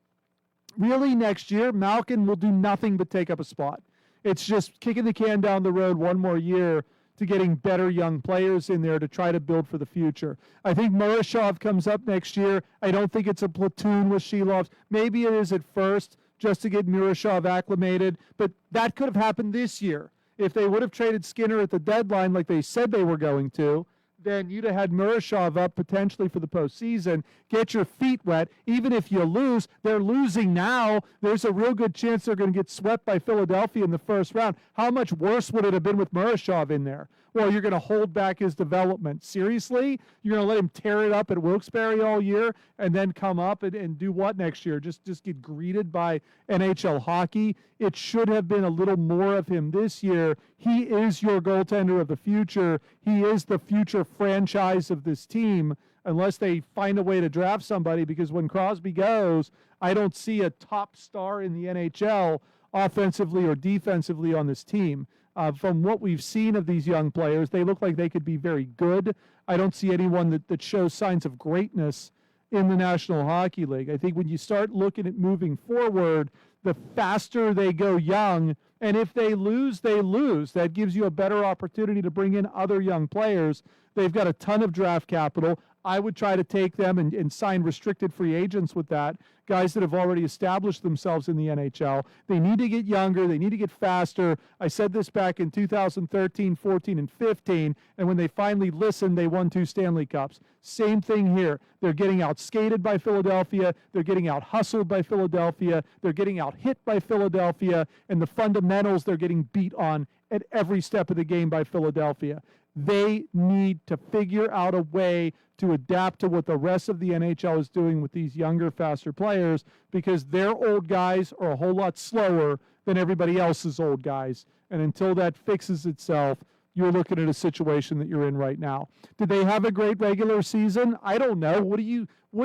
Really, next year, Malkin will do nothing but take up a spot. It's just kicking the can down the road one more year to getting better young players in there to try to build for the future. I think Murashov comes up next year. I don't think it's a platoon with Shelovs. Maybe it is at first, just to get Murashov acclimated, but that could have happened this year. If they would have traded Skinner at the deadline like they said they were going to, then you'd have had Murashov up potentially for the postseason. Get your feet wet. Even if you lose, they're losing now. There's a real good chance they're going to get swept by Philadelphia in the first round. How much worse would it have been with Murashov in there? Well, you're going to hold back his development. Seriously? You're going to let him tear it up at Wilkes-Barre all year and then come up and do what next year? Just get greeted by NHL hockey? It should have been a little more of him this year. He is your goaltender of the future. He is the future franchise of this team, unless they find a way to draft somebody, because when Crosby goes, I don't see a top star in the NHL offensively or defensively on this team. From what we've seen of these young players, they look like they could be very good. I don't see anyone that shows signs of greatness in the National Hockey League. I think when you start looking at moving forward, the faster they go young, and if they lose, they lose. That gives you a better opportunity to bring in other young players. They've got a ton of draft capital. I would try to take them and sign restricted free agents with that. guys that have already established themselves in the NHL. They need to get younger. They need to get faster. I said this back in 2013, 14, and 15, and when they finally listened, they won 2 Stanley Cups. Same thing here. They're getting outskated by Philadelphia. They're getting out-hustled by Philadelphia. They're getting out-hit by Philadelphia, and the fundamentals they're getting beat on at every step of the game by Philadelphia. They need to figure out a way to adapt to what the rest of the NHL is doing with these younger, faster players, because their old guys are a whole lot slower than everybody else's old guys. And until that fixes itself, you're looking at a situation that you're in right now. Did they have a great regular season? I don't know. What do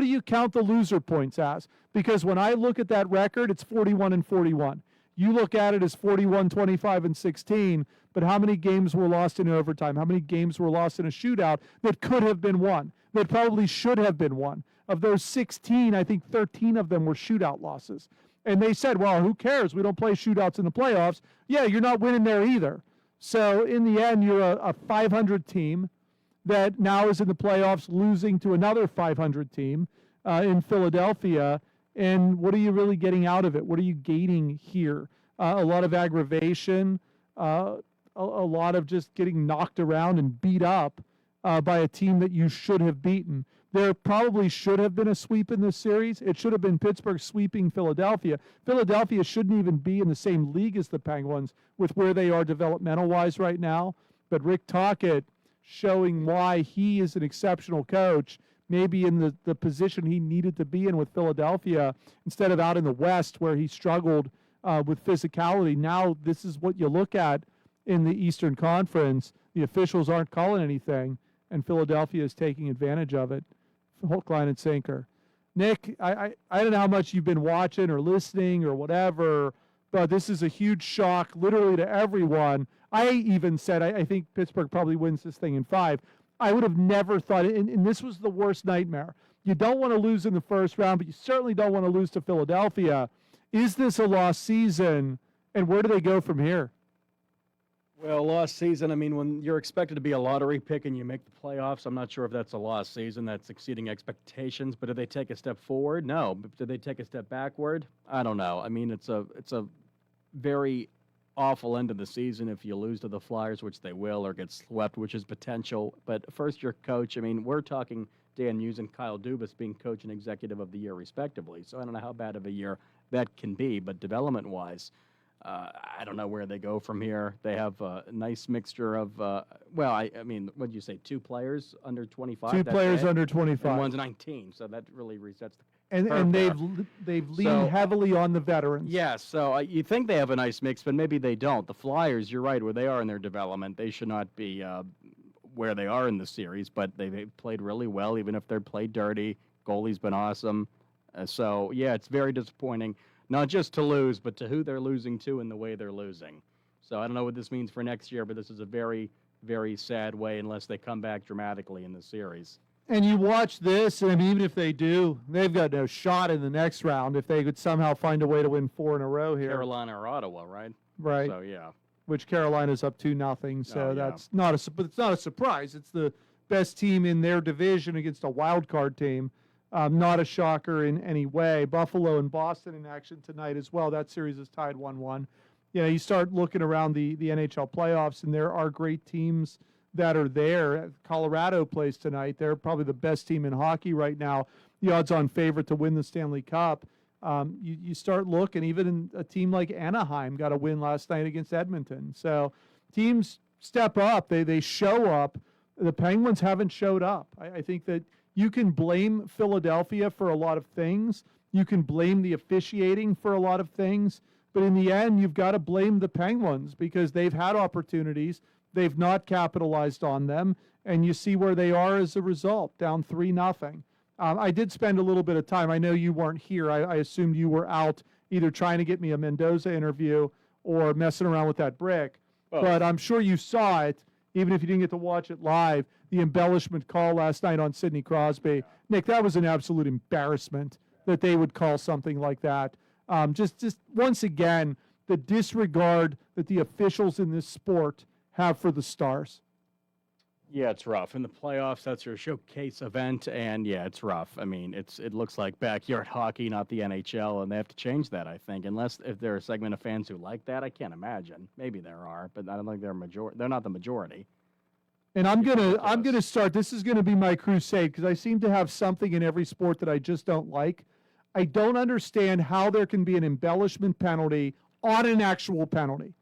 you count the loser points as? Because when I look at that record, it's 41-41. You look at it as 41, 25, and 16, but how many games were lost in overtime? How many games were lost in a shootout that could have been won, that probably should have been won? Of those 16, I think 13 of them were shootout losses. And they said, well, who cares? We don't play shootouts in the playoffs. Yeah, you're not winning there either. So in the end, you're a 500 team that now is in the playoffs, losing to another 500 team in Philadelphia. And what are you really getting out of it? What are you gaining here? A lot of aggravation, a lot of just getting knocked around and beat up by a team that you should have beaten. There probably should have been a sweep in this series. It should have been Pittsburgh sweeping Philadelphia. Philadelphia shouldn't even be in the same league as the Penguins with where they are developmental-wise right now. But Rick Tocchet showing why he is an exceptional coach, maybe in the position he needed to be in with Philadelphia instead of out in the West where he struggled with physicality. Now this is what you look at in the Eastern Conference. The officials aren't calling anything, and Philadelphia is taking advantage of it. Hook, line, and sinker. Nick, I don't know how much you've been watching or listening or whatever, but this is a huge shock literally to everyone. I even said I think Pittsburgh probably wins this thing in 5. I would have never thought it, and this was the worst nightmare. You don't want to lose in the first round, but you certainly don't want to lose to Philadelphia. Is this a lost season, and where do they go from here? Well, lost season, I mean, when you're expected to be a lottery pick and you make the playoffs, I'm not sure if that's a lost season. That's exceeding expectations. But did they take a step forward? No. But did they take a step backward? I don't know. I mean, it's a very awful end of the season if you lose to the Flyers, which they will, or get swept, which is potential. But first-year coach, I mean, we're talking Dan Hughes and Kyle Dubas being coach and executive of the year, respectively. So I don't know how bad of a year that can be. But development-wise, I don't know where they go from here. They have a nice mixture of, I mean, what did you say, 2 players under 25? 2 players under 25. And one's 19, so that really resets the And they've leaned heavily on the veterans. Yeah, so you think they have a nice mix, but maybe they don't. The Flyers, you're right, where they are in their development, they should not be where they are in the series, but they've played really well, even if they're played dirty. Goalie's been awesome. So, yeah, it's very disappointing. Not just to lose, but to who they're losing to and the way they're losing. So I don't know what this means for next year, but this is a very, very sad way unless they come back dramatically in the series. And you watch this, and even if they do, they've got no shot in the next round if they could somehow find a way to win 4 in a row here. Carolina or Ottawa, right? Right. So, yeah. Which Carolina's up 2-0, so that's not but it's not a surprise. It's the best team in their division against a wild card team. Not a shocker in any way. Buffalo and Boston in action tonight as well. That series is tied 1-1. You know, you start looking around the NHL playoffs, and there are great teams that are there. Colorado plays tonight. They're probably the best team in hockey right now. The odds-on favorite to win the Stanley Cup. You start looking, even a team like Anaheim got a win last night against Edmonton. So teams step up. They show up. The Penguins haven't showed up. I think that you can blame Philadelphia for a lot of things. You can blame the officiating for a lot of things. But in the end, you've got to blame the Penguins because they've had opportunities. They've not capitalized on them. And you see where they are as a result, down 3-0. I did spend a little bit of time. I know you weren't here. I assumed you were out either trying to get me a Mendoza interview or messing around with that brick. But I'm sure you saw it, even if you didn't get to watch it live, the embellishment call last night on Sidney Crosby. Nick, that was an absolute embarrassment that they would call something like that. Just once again, the disregard that the officials in this sport have for the Stars. Yeah, it's rough. In the playoffs, that's your showcase event, and yeah, it's rough. I mean, it looks like backyard hockey, not the NHL, and they have to change that, I think. Unless if there are a segment of fans who like that, I can't imagine. Maybe there are, but I don't think they're not the majority. And I'm gonna start. This is gonna be my crusade because I seem to have something in every sport that I just don't like. I don't understand how there can be an embellishment penalty on an actual penalty.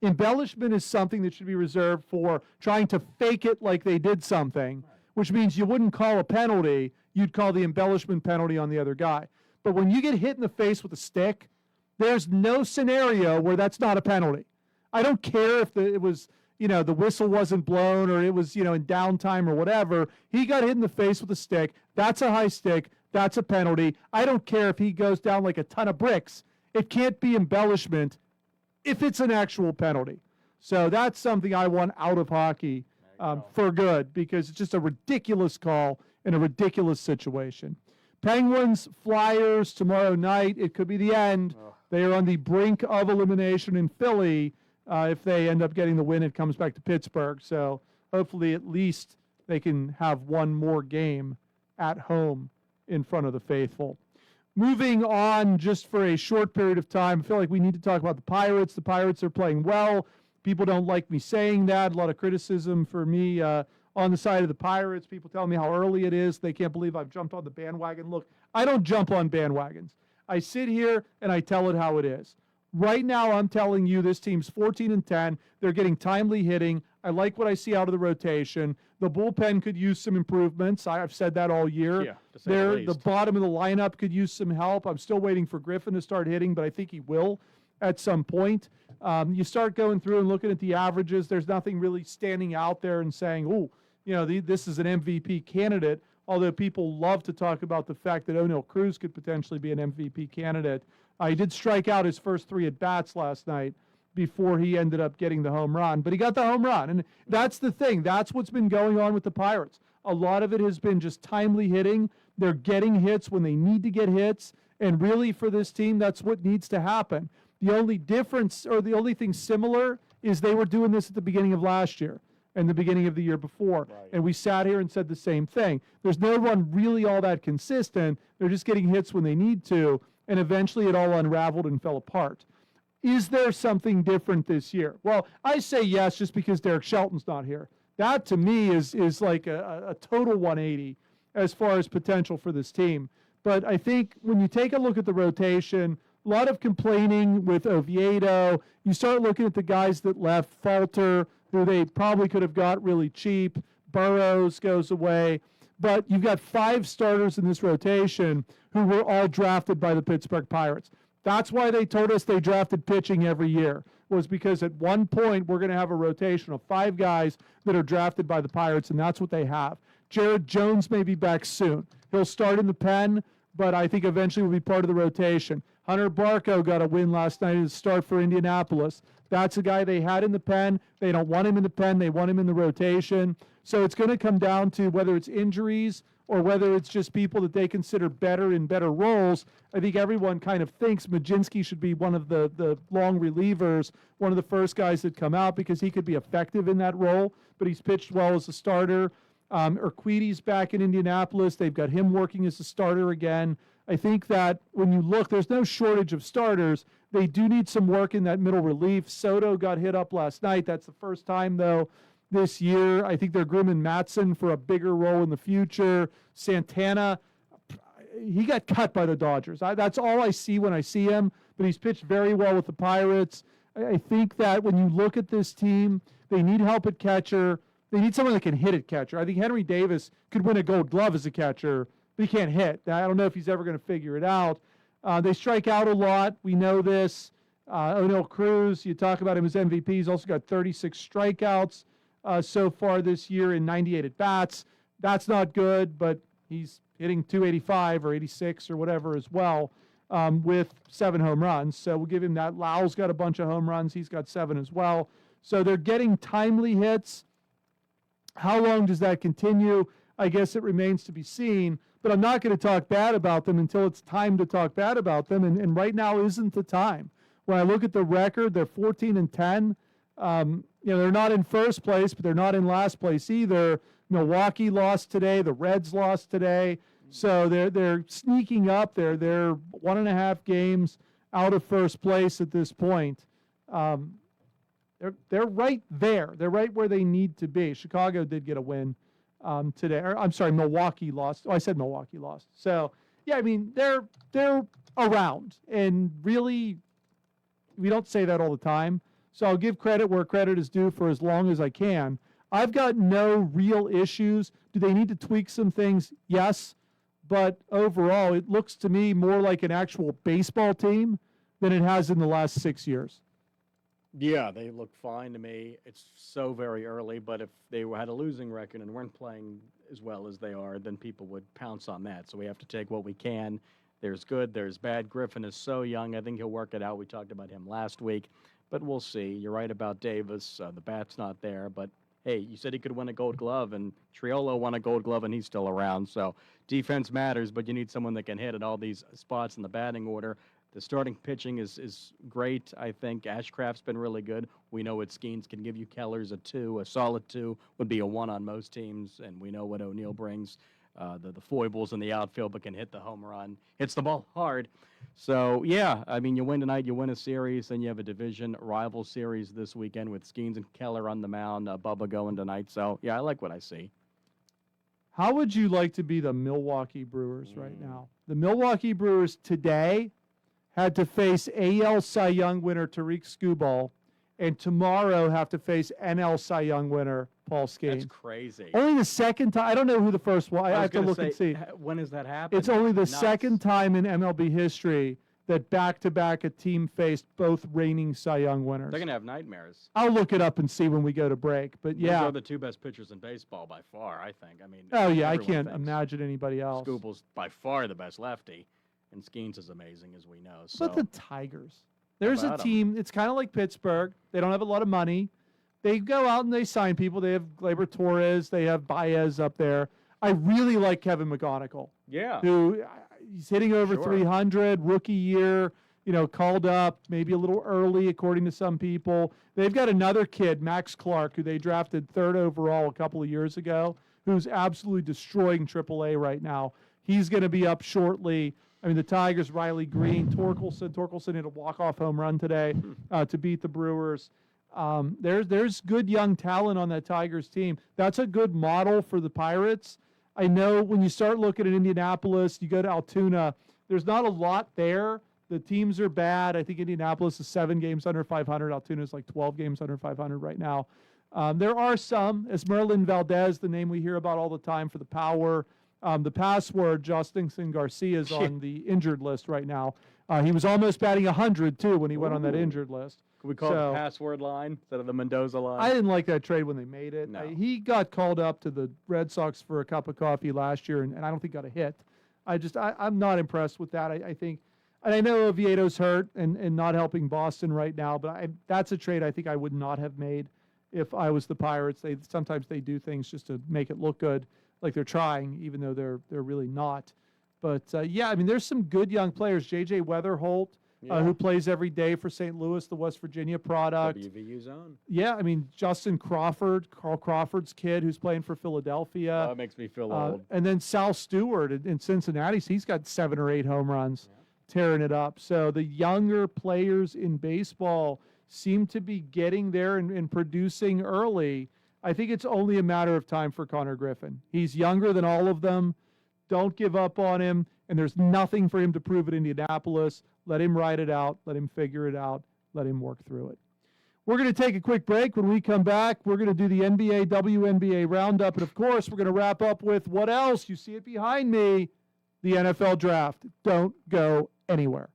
Embellishment is something that should be reserved for trying to fake it like they did something, which means you wouldn't call a penalty. You'd call the embellishment penalty on the other guy. But when you get hit in the face with a stick, there's no scenario where that's not a penalty. I don't care if it was, the whistle wasn't blown or it was, in downtime or whatever. He got hit in the face with a stick. That's a high stick. That's a penalty. I don't care if he goes down like a ton of bricks. It can't be embellishment if it's an actual penalty. So that's something I want out of hockey for good because it's just a ridiculous call in a ridiculous situation. Penguins, Flyers tomorrow night. It could be the end. They are on the brink of elimination in Philly. If they end up getting the win, it comes back to Pittsburgh. So hopefully at least they can have one more game at home in front of the faithful. Moving on just for a short period of time, I feel like we need to talk about the Pirates. The Pirates are playing well. People don't like me saying that. A lot of criticism for me on the side of the Pirates. People tell me how early it is. They can't believe I've jumped on the bandwagon. Look, I don't jump on bandwagons. I sit here and I tell it how it is. Right now, I'm telling you this team's 14-10. They're getting timely hitting. I like what I see out of the rotation. The bullpen could use some improvements. I've said that all year. Yeah, to say the the bottom of the lineup could use some help. I'm still waiting for Griffin to start hitting, but I think he will at some point. You start going through and looking at the averages. There's nothing really standing out there and saying, this is an MVP candidate, although people love to talk about the fact that O'Neal Cruz could potentially be an MVP candidate. He did strike out his first 3 at-bats last night before he ended up getting the home run. But he got the home run, and that's the thing. That's what's been going on with the Pirates. A lot of it has been just timely hitting. They're getting hits when they need to get hits, and really for this team, that's what needs to happen. The only difference or the only thing similar is they were doing this at the beginning of last year and the beginning of the year before, and we sat here and said the same thing. There's no one really all that consistent. They're just getting hits when they need to, and eventually it all unraveled and fell apart. Is there something different this year? Well, I say yes just because Derek Shelton's not here. That, to me, is like a total 180 as far as potential for this team. But I think when you take a look at the rotation, a lot of complaining with Oviedo. You start looking at the guys that left, Falter, who they probably could have got really cheap. Burrows goes away. But you've got 5 starters in this rotation who were all drafted by the Pittsburgh Pirates. That's why they told us they drafted pitching every year, was because at one point we're going to have a rotation of 5 guys that are drafted by the Pirates, and that's what they have. Jared Jones may be back soon. He'll start in the pen, but I think eventually will be part of the rotation. Hunter Barco got a win last night as a start for Indianapolis. That's a guy they had in the pen. They don't want him in the pen. They want him in the rotation. So it's going to come down to whether it's injuries or whether it's just people that they consider better in better roles. I think everyone kind of thinks Majinski should be one of the long relievers, one of the first guys that come out because he could be effective in that role, but he's pitched well as a starter. Urquidy's back in Indianapolis. They've got him working as a starter again. I think that when you look, there's no shortage of starters. They do need some work in that middle relief. Soto got hit up last night. That's the first time, though, this year. I think they're grooming Matson for a bigger role in the future. Santana, he got cut by the Dodgers. That's all I see when I see him, but he's pitched very well with the Pirates. I think that when you look at this team, they need help at catcher. They need someone that can hit at catcher. I think Henry Davis could win a Gold Glove as a catcher, but he can't hit. I don't know if he's ever going to figure it out. They strike out a lot. We know this. O'Neal Cruz, you talk about him as MVP. He's also got 36 strikeouts so far this year in 98 at-bats. That's not good, but he's hitting 285 or 86 or whatever as well with 7 home runs. So we'll give him that. Lau's got a bunch of home runs. He's got 7 as well. So they're getting timely hits. How long does that continue? I guess it remains to be seen. But I'm not going to talk bad about them until it's time to talk bad about them. And right now isn't the time. When I look at the record, they're 14-10. they're not in first place, but they're not in last place either. Milwaukee lost today. The Reds lost today. So they're sneaking up. They're 1.5 games out of first place at this point. They're right there. They're right where they need to be. Chicago did get a win today. I'm sorry, Milwaukee lost. Oh, I said Milwaukee lost. So yeah, I mean they're around, and really, we don't say that all the time. So I'll give credit where credit is due for as long as I can. I've got no real issues. Do they need to tweak some things? Yes. But overall, it looks to me more like an actual baseball team than it has in the last 6 years. Yeah, they look fine to me. It's so very early, but if they had a losing record and weren't playing as well as they are, then people would pounce on that. So we have to take what we can. There's good, there's bad. Griffin is so young. I think he'll work it out. We talked about him last week, but we'll see. You're right about Davis. The bat's not there, but hey, you said he could win a Gold Glove, and Triolo won a Gold Glove, and he's still around. So defense matters, but you need someone that can hit at all these spots in the batting order. The starting pitching is great, I think. Ashcraft's been really good. We know what Skeens can give you. Keller's a 2. A solid 2 would be a 1 on most teams, and we know what O'Neill brings. The foibles in the outfield, but can hit the home run. Hits the ball hard. So, yeah, I mean, you win tonight, you win a series, then you have a division rival series this weekend with Skeens and Keller on the mound, Bubba going tonight. So, yeah, I like what I see. How would you like to be the Milwaukee Brewers right now? The Milwaukee Brewers today had to face AL Cy Young winner Tariq Skubal, and tomorrow have to face NL Cy Young winner Paul Skeens. That's crazy. Only the second time. I don't know who the first one. I have to look and see. When has that happened? It's only the Nuts. second time in MLB history that back-to-back a team faced both reigning Cy Young winners. They're going to have nightmares. I'll look it up and see when we go to break. But yeah. Those are the 2 best pitchers in baseball by far, I think. I mean, oh, yeah, I everyone can't thinks. imagine anybody else. Skubal's by far the best lefty, and Skeens is amazing, as we know. So. But the Tigers. There's a about 'em? team, it's kind of like Pittsburgh. They don't have a lot of money. They go out and they sign people. They have Gleyber Torres. They have Baez up there. I really like Kevin McGonigal. Yeah. Who he's hitting over Sure. 300, rookie year, called up maybe a little early according to some people. They've got another kid, Max Clark, who they drafted 3rd overall a couple of years ago, who's absolutely destroying AAA right now. He's going to be up shortly. I mean, the Tigers, Riley Green, Torkelson hit a walk-off home run today to beat the Brewers. There's good young talent on that Tigers team. That's a good model for the Pirates. I know when you start looking at Indianapolis, you go to Altoona, there's not a lot there. The teams are bad. I think Indianapolis is 7 games under 500. Altoona is like 12 games under 500 right now. There are some, Esmeralda Valdez, the name we hear about all the time for the Power. The password, Justinson Garcia, is on the injured list right now. He was almost batting 100, too, when he went on that injured list. Can we call it the password line instead of the Mendoza line? I didn't like that trade when they made it. No. He got called up to the Red Sox for a cup of coffee last year, and I don't think got a hit. I'm not impressed with that. I think, and I know Oviedo's hurt and not helping Boston right now, but that's a trade I think I would not have made if I was the Pirates. Sometimes they do things just to make it look good, like they're trying, even though they're really not. But yeah, I mean, there's some good young players. J.J. Weatherholt, who plays every day for St. Louis, the West Virginia product. WVU zone. Yeah, I mean, Justin Crawford, Carl Crawford's kid, who's playing for Philadelphia. That makes me feel old. And then Sal Stewart in Cincinnati, he's got 7 or 8 home runs, tearing it up. So the younger players in baseball seem to be getting there and producing early. I think it's only a matter of time for Connor Griffin. He's younger than all of them. Don't give up on him. And there's nothing for him to prove at Indianapolis. Let him ride it out. Let him figure it out. Let him work through it. We're going to take a quick break. When we come back, we're going to do the NBA, WNBA roundup. And, of course, we're going to wrap up with what else? You see it behind me, the NFL draft. Don't go anywhere.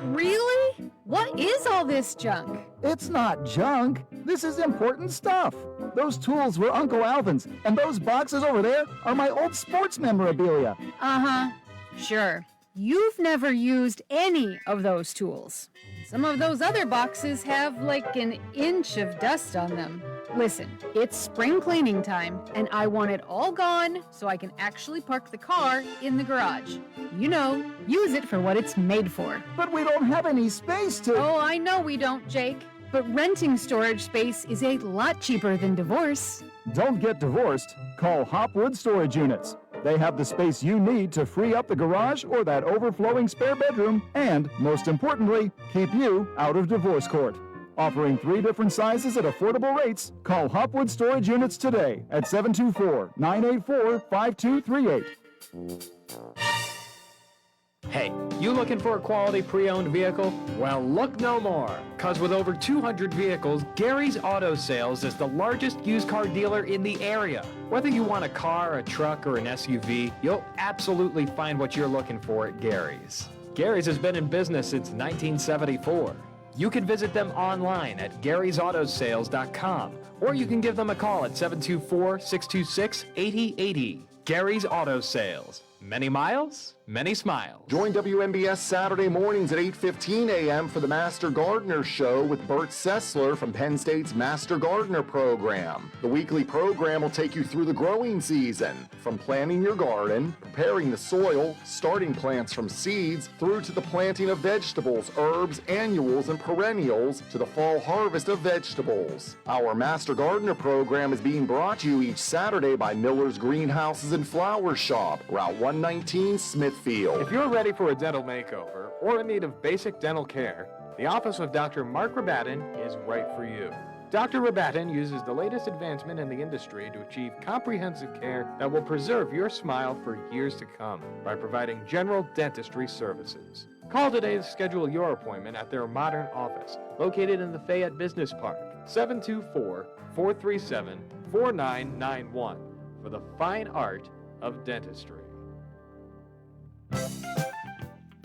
Really? What is all this junk? It's not junk. This is important stuff. Those tools were Uncle Alvin's, and those boxes over there are my old sports memorabilia. Uh-huh. Sure. You've never used any of those tools. Some of those other boxes have like an inch of dust on them. Listen, it's spring cleaning time, and I want it all gone so I can actually park the car in the garage. You know, use it for what it's made for. But we don't have any space to... Oh, I know we don't, Jake. But renting storage space is a lot cheaper than divorce. Don't get divorced. Call Hopwood Storage Units. They have the space you need to free up the garage or that overflowing spare bedroom, and, most importantly, keep you out of divorce court. Offering 3 different sizes at affordable rates, call Hopwood Storage Units today at 724-984-5238. Hey, you looking for a quality pre-owned vehicle? Well, look no more, because with over 200 vehicles, Gary's Auto Sales is the largest used car dealer in the area. Whether you want a car, a truck, or an SUV, you'll absolutely find what you're looking for at Gary's. Gary's has been in business since 1974. You can visit them online at Gary'sAutoSales.com, or you can give them a call at 724-626-8080. Gary's Auto Sales. Many miles, many smiles. Join WMBS Saturday mornings at 8:15 a.m. for the Master Gardener Show with Bert Sessler from Penn State's Master Gardener program. The weekly program will take you through the growing season, from planting your garden, preparing the soil, starting plants from seeds, through to the planting of vegetables, herbs, annuals, and perennials, to the fall harvest of vegetables. Our Master Gardener program is being brought to you each Saturday by Miller's Greenhouses and Flower Shop, Route 119, Smithfield. If you're ready for a dental makeover or in need of basic dental care, the office of Dr. Mark Rabatin is right for you. Dr. Rabatin uses the latest advancement in the industry to achieve comprehensive care that will preserve your smile for years to come by providing general dentistry services. Call today to schedule your appointment at their modern office, located in the Fayette Business Park, 724-437-4991, for the fine art of dentistry.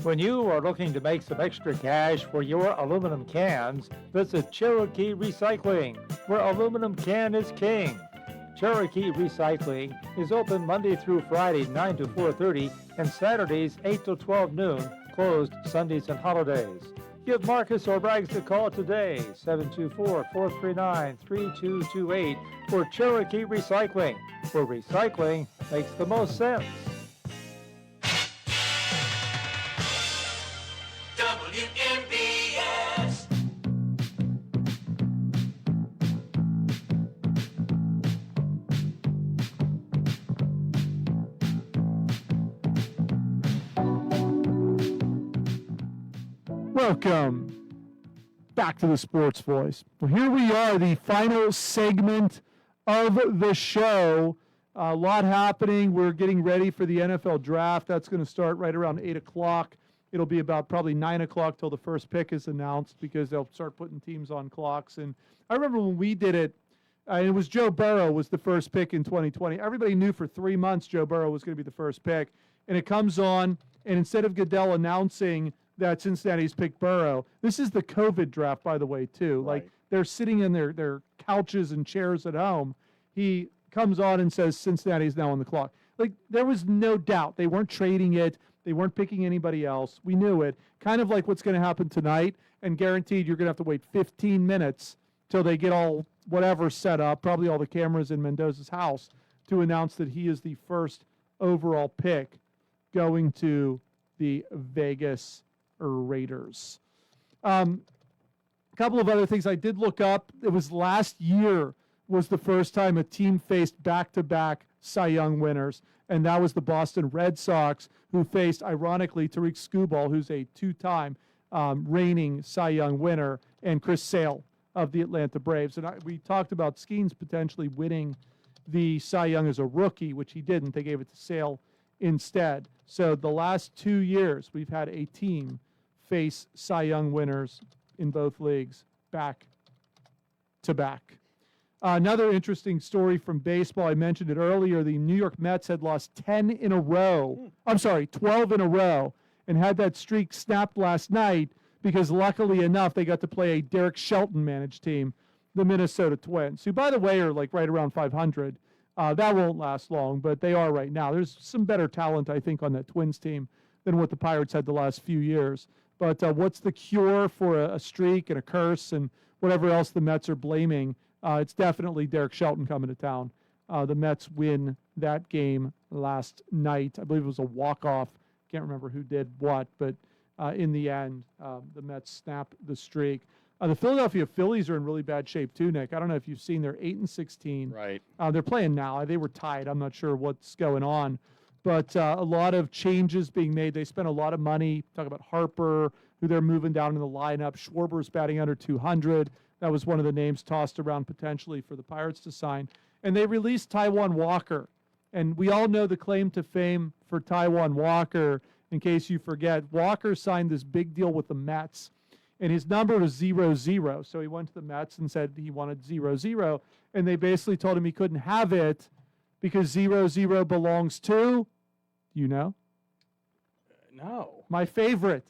When you are looking to make some extra cash for your aluminum cans, visit Cherokee Recycling, where aluminum can is king. Cherokee Recycling is open Monday through Friday 9 to 4:30 and Saturdays 8 to 12 noon, closed Sundays and holidays. Give Marcus or Rags a call today, 724-439-3228 for Cherokee Recycling, where recycling makes the most sense. WMBS. Welcome back to the Sports Voice. Well, here we are, the final segment of the show. A lot happening. We're getting ready for the NFL draft. That's going to start right around 8 o'clock. It'll be about probably 9 o'clock till the first pick is announced, because they'll start putting teams on clocks. And I remember when we did it, it was Joe Burrow was the first pick in 2020. Everybody knew for 3 months Joe Burrow was going to be the first pick. And it comes on, and instead of Goodell announcing that Cincinnati's picked Burrow, this is the COVID draft, by the way, too. Right. Like, they're sitting in their couches and chairs at home. He comes on and says Cincinnati's now on the clock. Like, there was no doubt. They weren't trading it. They weren't picking anybody else. We knew it. Kind of like what's going to happen tonight, and guaranteed you're going to have to wait 15 minutes till they get all whatever set up, probably all the cameras in Mendoza's house, to announce that he is the first overall pick going to the Vegas Raiders. A couple of other things I did look up. It was last year was the first time a team faced back-to-back Cy Young winners, and that was the Boston Red Sox, who faced, ironically, Tariq Skubal, who's a two-time reigning Cy Young winner, and Chris Sale of the Atlanta Braves. And we talked about Skeens potentially winning the Cy Young as a rookie, which he didn't. They gave it to Sale instead. So the last 2 years, we've had a team face Cy Young winners in both leagues back to back. Another interesting story from baseball, I mentioned it earlier, the New York Mets had lost 12 in a row, and had that streak snapped last night because luckily enough they got to play a Derek Shelton managed team, the Minnesota Twins, who, by the way, are like right around 500. That won't last long, but they are right now. There's some better talent, I think, on that Twins team than what the Pirates had the last few years. But what's the cure for a streak and a curse and whatever else the Mets are blaming? It's definitely Derek Shelton coming to town. The Mets win that game last night. I believe it was a walk-off. Can't remember who did what, but in the end, the Mets snap the streak. The Philadelphia Phillies are in really bad shape too, Nick. I don't know if you've seen, they're 8-16. Right. They're playing now. They were tied. I'm not sure what's going on. But a lot of changes being made. They spent a lot of money. Talk about Harper, who they're moving down in the lineup. Schwarber's batting under 200. That was one of the names tossed around potentially for the Pirates to sign. And they released Taijuan Walker. And we all know the claim to fame for Taijuan Walker. In case you forget, Walker signed this big deal with the Mets. And his number was 0-0. So he went to the Mets and said he wanted 0-0. And they basically told him he couldn't have it because 0-0 belongs to, you know? No. My favorite,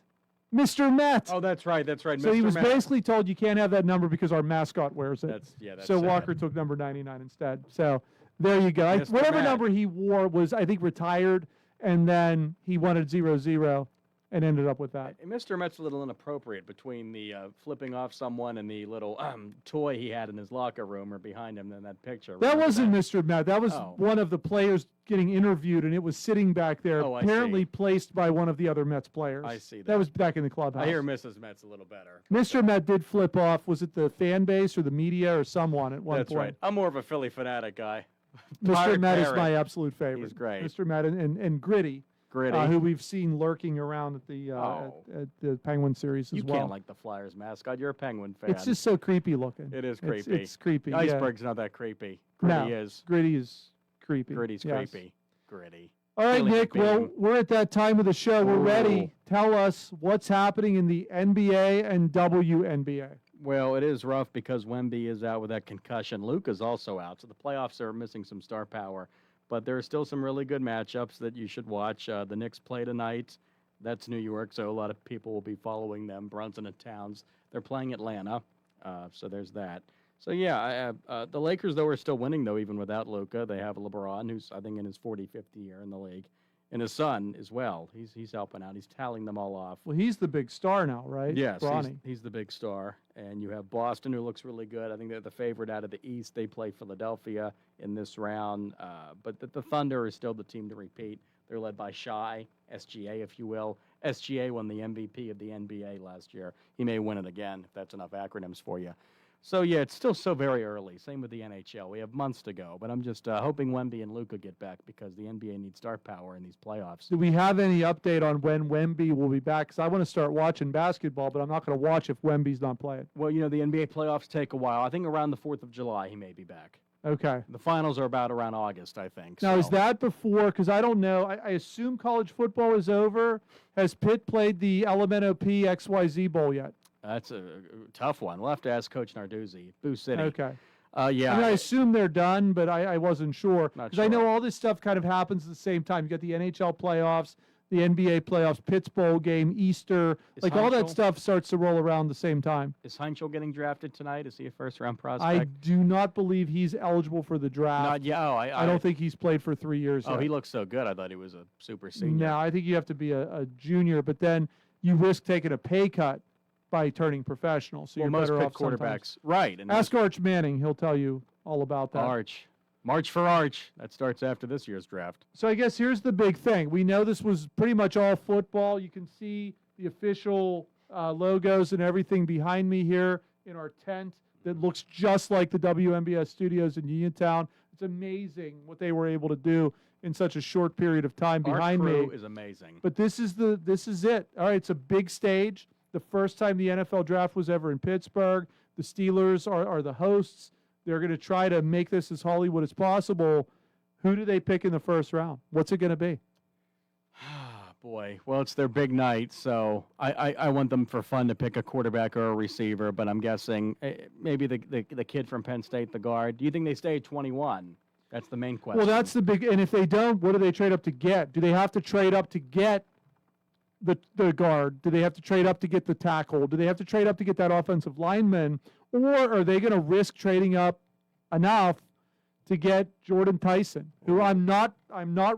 Mr. Met. Oh, that's right. That's right. So Mr. he was Met. basically told you can't have that number because our mascot wears it. That's so sad. Walker took number 99 instead. So there you go. Mr. Whatever Met. number he wore was, I think, retired, and then he wanted 0-0 and ended up with that. Mr. Met's a little inappropriate between the flipping off someone and the little toy he had in his locker room or behind him in that picture. That Remember wasn't Mr. Met. That was Oh. one of the players getting interviewed, and it was sitting back there, Oh, I apparently see. placed by one of the other Mets players. I see That was back in the clubhouse. I hear Mrs. Met's a little better. Mr. Met did flip off. Was it the fan base or the media or someone at one That's point? right. I'm more of a Philly fanatic guy. Mr. Pirate Met is Parrot. my absolute favorite. He's great. Mr. Met and Gritty. Gritty. Who we've seen lurking around at the at the Penguin series as You well. can't like the Flyers mascot. You're a Penguin fan. It's just so creepy looking. It is It's- creepy. It's creepy. yeah. Iceberg's not that creepy. Gritty No, is. Gritty is creepy. Gritty's yes. creepy. Gritty. All right, Feeling Nick. Well, being. we're at that time of the show. We're Ooh. ready. Tell us what's happening in the NBA and WNBA. Well, it is rough because Wemby is out with that concussion. Luka's also out, so the playoffs are missing some star power. But there are still some really good matchups that you should watch. The Knicks play tonight. That's New York, so a lot of people will be following them. Brunson and Towns. They're playing Atlanta, so there's that. So, yeah, the Lakers, though, are still winning, though, even without Luka. They have LeBron, who's, I think, in his 45th year in the league. And his son as well. He's helping out. He's tallying them all off. Well, he's the big star now, right? Yes, Bronny. he's the big star. And you have Boston, who looks really good. I think they're the favorite out of the East. They play Philadelphia in this round. But the Thunder is still the team to repeat. They're led by Shai, SGA, if you will. SGA won the MVP of the NBA last year. He may win it again, if that's enough acronyms for you. So, yeah, it's still so very early. Same with the NHL. We have months to go. But I'm just hoping Wemby and Luka get back because the NBA needs star power in these playoffs. Do we have any update on when Wemby will be back? Because I want to start watching basketball, but I'm not going to watch if Wemby's not playing. Well, you know, the NBA playoffs take a while. I think around the 4th of July he may be back. Okay. The finals are about around August, I think. Now, is so. that before? Because I don't know. I assume college football is over. Has Pitt played the LMNOP XYZ Bowl yet? That's a tough one. We'll have to ask Coach Narduzzi, Boo City. Okay. Yeah. I mean, I assume they're done, but I wasn't sure. Not Because I know all this stuff kind of happens at the same time. You got the NHL playoffs, the NBA playoffs, Pitt's bowl game, Easter. Is Like all that Heinkel- stuff starts to roll around the same time. Is Heinkel getting drafted tonight? Is he a first-round prospect? I do not believe he's eligible for the draft. Not yet. Oh, I don't think he's played for 3 years Oh, yet. he looks so good. I thought he was a super senior. No, I think you have to be a junior, but then you risk taking a pay cut by turning professional. So Well, you're most better Pitt off quarterbacks, sometimes. right? And Ask Arch Manning; he'll tell you all about that. Arch, March for Arch. That starts after this year's draft. So I guess here's the big thing. We know this was pretty much all football. You can see the official logos and everything behind me here in our tent that looks just like the WNBS studios in Uniontown. It's amazing what they were able to do in such a short period of time Our behind crew me. is amazing. But this is it. All right, it's a big stage. The first time the NFL draft was ever in Pittsburgh. The Steelers are the hosts. They're going to try to make this as Hollywood as possible. Who do they pick in the first round? What's it going to be? Boy, well, it's their big night, so I want them for fun to pick a quarterback or a receiver, but I'm guessing maybe the kid from Penn State, the guard. Do you think they stay at 21? That's the main question. Well, that's the big. And if they don't, what do they trade up to get? Do they have to trade up to get the guard? Do they have to trade up to get the tackle? Do they have to trade up to get that offensive lineman? Or are they going to risk trading up enough to get Jordan Tyson, who I'm not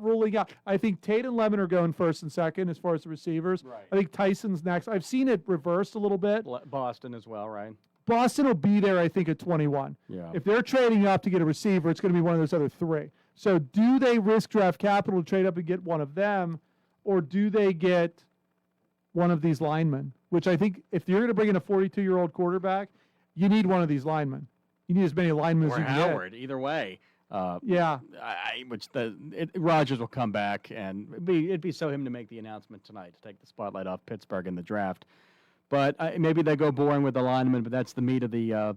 ruling out? I think Tate and Lemon are going first and second as far as the receivers. Right. I think Tyson's next. I've seen it reversed a little bit. Boston as well, right? Boston will be there, I think, at 21. Yeah. If they're trading up to get a receiver, it's going to be one of those other three. So do they risk draft capital to trade up and get one of them, or do they get one of these linemen, which I think if you're going to bring in a 42-year-old quarterback, you need one of these linemen. You need as many linemen as Or you can Howard, either way. Yeah. Rodgers will come back, and it'd be so him to make the announcement tonight to take the spotlight off Pittsburgh in the draft. But maybe they go boring with the lineman, but that's the meat of the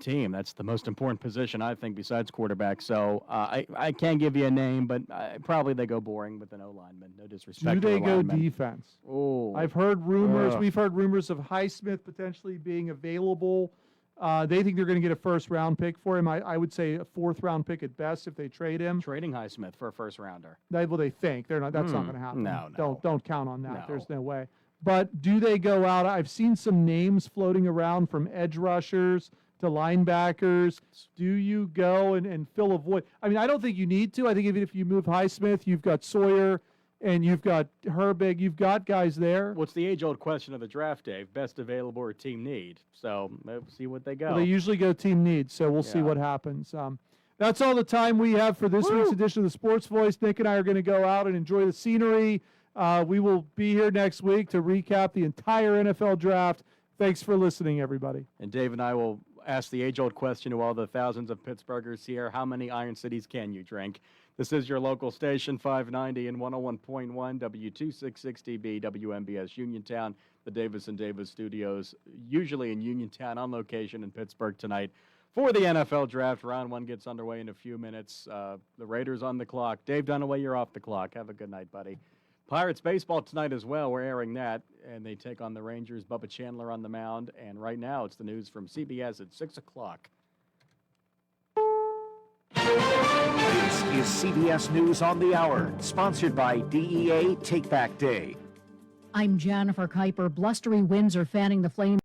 team. That's the most important position, I think, besides quarterback. So I can't give you a name, but probably they go boring with an O-lineman. No disrespect. Do they to the go lineman. defense? Oh, I've heard rumors. Ugh. We've heard rumors of Highsmith potentially being available. They think they're going to get a first-round pick for him. I would say a fourth-round pick at best if they trade him. Trading Highsmith for a first-rounder. They think they're not. That's not going to happen. No. Don't count on that. No. There's no way. But do they go out? I've seen some names floating around from edge rushers to linebackers. Do you go and fill a void? I mean, I don't think you need to. I think even if you move Highsmith, you've got Sawyer and you've got Herbig. You've got guys there. What's the age-old question of the draft, Dave? Best available or team need? So we'll see what they go. Well, they usually go team needs, so we'll see what happens. That's all the time we have for this week's edition of the Sports Voice. Nick and I are going to go out and enjoy the scenery. We will be here next week to recap the entire NFL draft. Thanks for listening, everybody. And Dave and I will ask the age-old question to all the thousands of Pittsburghers here: how many Iron Cities can you drink? This is your local station, 590 and 101.1 W266DB WMBS Uniontown, the Davis and Davis studios, usually in Uniontown, on location in Pittsburgh tonight for the NFL draft. Round one gets underway in a few minutes. The Raiders on the clock. Dave Dunaway, you're off the clock. Have a good night, buddy. Pirates baseball tonight as well. We're airing that, and they take on the Rangers. Bubba Chandler on the mound, and right now it's the news from CBS at 6 o'clock. This is CBS News on the Hour, sponsored by DEA Take Back Day. I'm Jennifer Kuiper. Blustery winds are fanning the flames